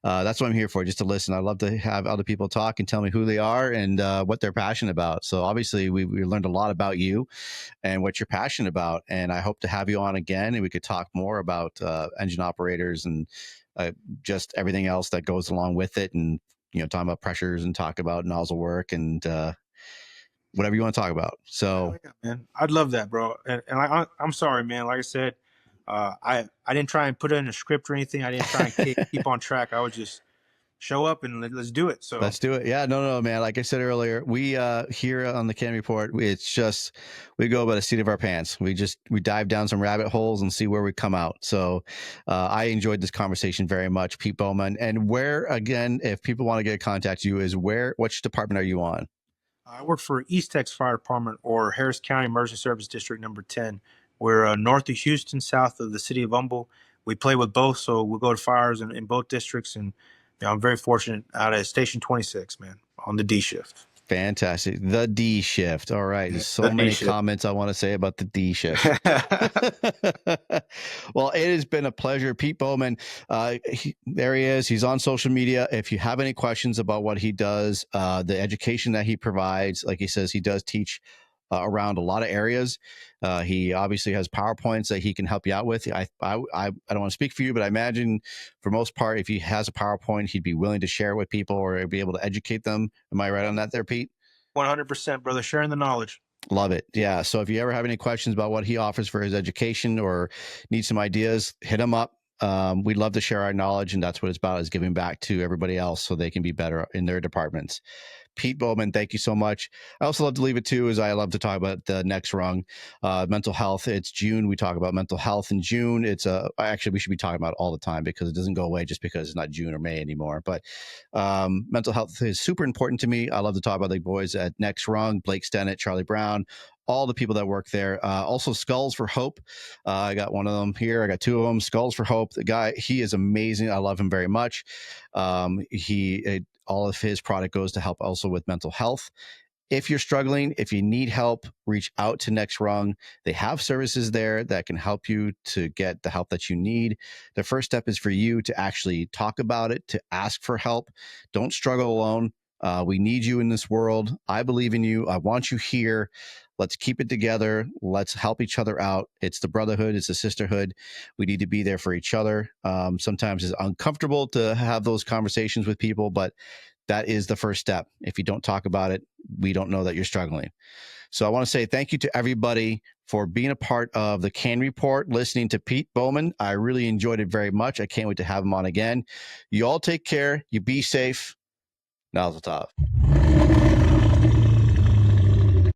That's what I'm here for, just to listen. I love to have other people talk and tell me who they are and what they're passionate about. So obviously we learned a lot about you and what you're passionate about. And I hope to have you on again and we could talk more about engine operators and just everything else that goes along with it. And, talking about pressures and talk about nozzle work and whatever you want to talk about. So yeah, man, I'd love that, bro. And I'm sorry, man. Like I said, I didn't try and put it in a script or anything. I didn't try and keep on track. I would just show up and let's do it. So let's do it. Yeah, no, man. Like I said earlier, we here on the C.A.N Report, it's just we go by the seat of our pants. We dive down some rabbit holes and see where we come out. So I enjoyed this conversation very much, Pete Bowman. And where again, if people want to get in contact you, is which department are you on? I work for EasTex Fire Department, or Harris County Emergency Service District number 10. We're north of Houston, south of the city of Humble. We play with both, so we'll go to fires in both districts. And I'm very fortunate out at Station 26, man, on the D shift. Fantastic. The D shift. All right. There's so many comments I want to say about the D shift. Well, it has been a pleasure. Pete Bowman, there he is. He's on social media. If you have any questions about what he does, the education that he provides, like he says, he does teach around a lot of areas. He obviously has PowerPoints that he can help you out with. I don't want to speak for you, but I imagine for most part, if he has a PowerPoint, he'd be willing to share it with people or be able to educate them. Am I right on that there, Pete? 100%, brother. Sharing the knowledge. Love it. Yeah. So if you ever have any questions about what he offers for his education or need some ideas, hit him up. We'd love to share our knowledge, and that's what it's about, is giving back to everybody else so they can be better in their departments. Pete Bowman, thank you so much. I also love to leave it too, is I love to talk about the next rung, mental health. It's June. We talk about mental health in June. Actually, we should be talking about it all the time because it doesn't go away just because it's not June or May anymore. But mental health is super important to me. I love to talk about the boys at Next Rung, Blake Stennett, Charlie Brown, all the people that work there. Also Skulls for Hope. I got one of them here. I got two of them. Skulls for Hope. The guy, he is amazing. I love him very much. All of his product goes to help also with mental health. If you're struggling, if you need help, reach out to Next Rung. They have services there that can help you to get the help that you need. The first step is for you to actually talk about it, to ask for help. Don't struggle alone. We need you in this world. I believe in you. I want you here. Let's keep it together. Let's help each other out. It's the brotherhood. It's the sisterhood. We need to be there for each other. Sometimes it's uncomfortable to have those conversations with people, but that is the first step. If you don't talk about it, we don't know that you're struggling. So I want to say thank you to everybody for being a part of the C.A.N Report, listening to Pete Bowman. I really enjoyed it very much. I can't wait to have him on again. You all take care. You be safe. Nozzle Tov.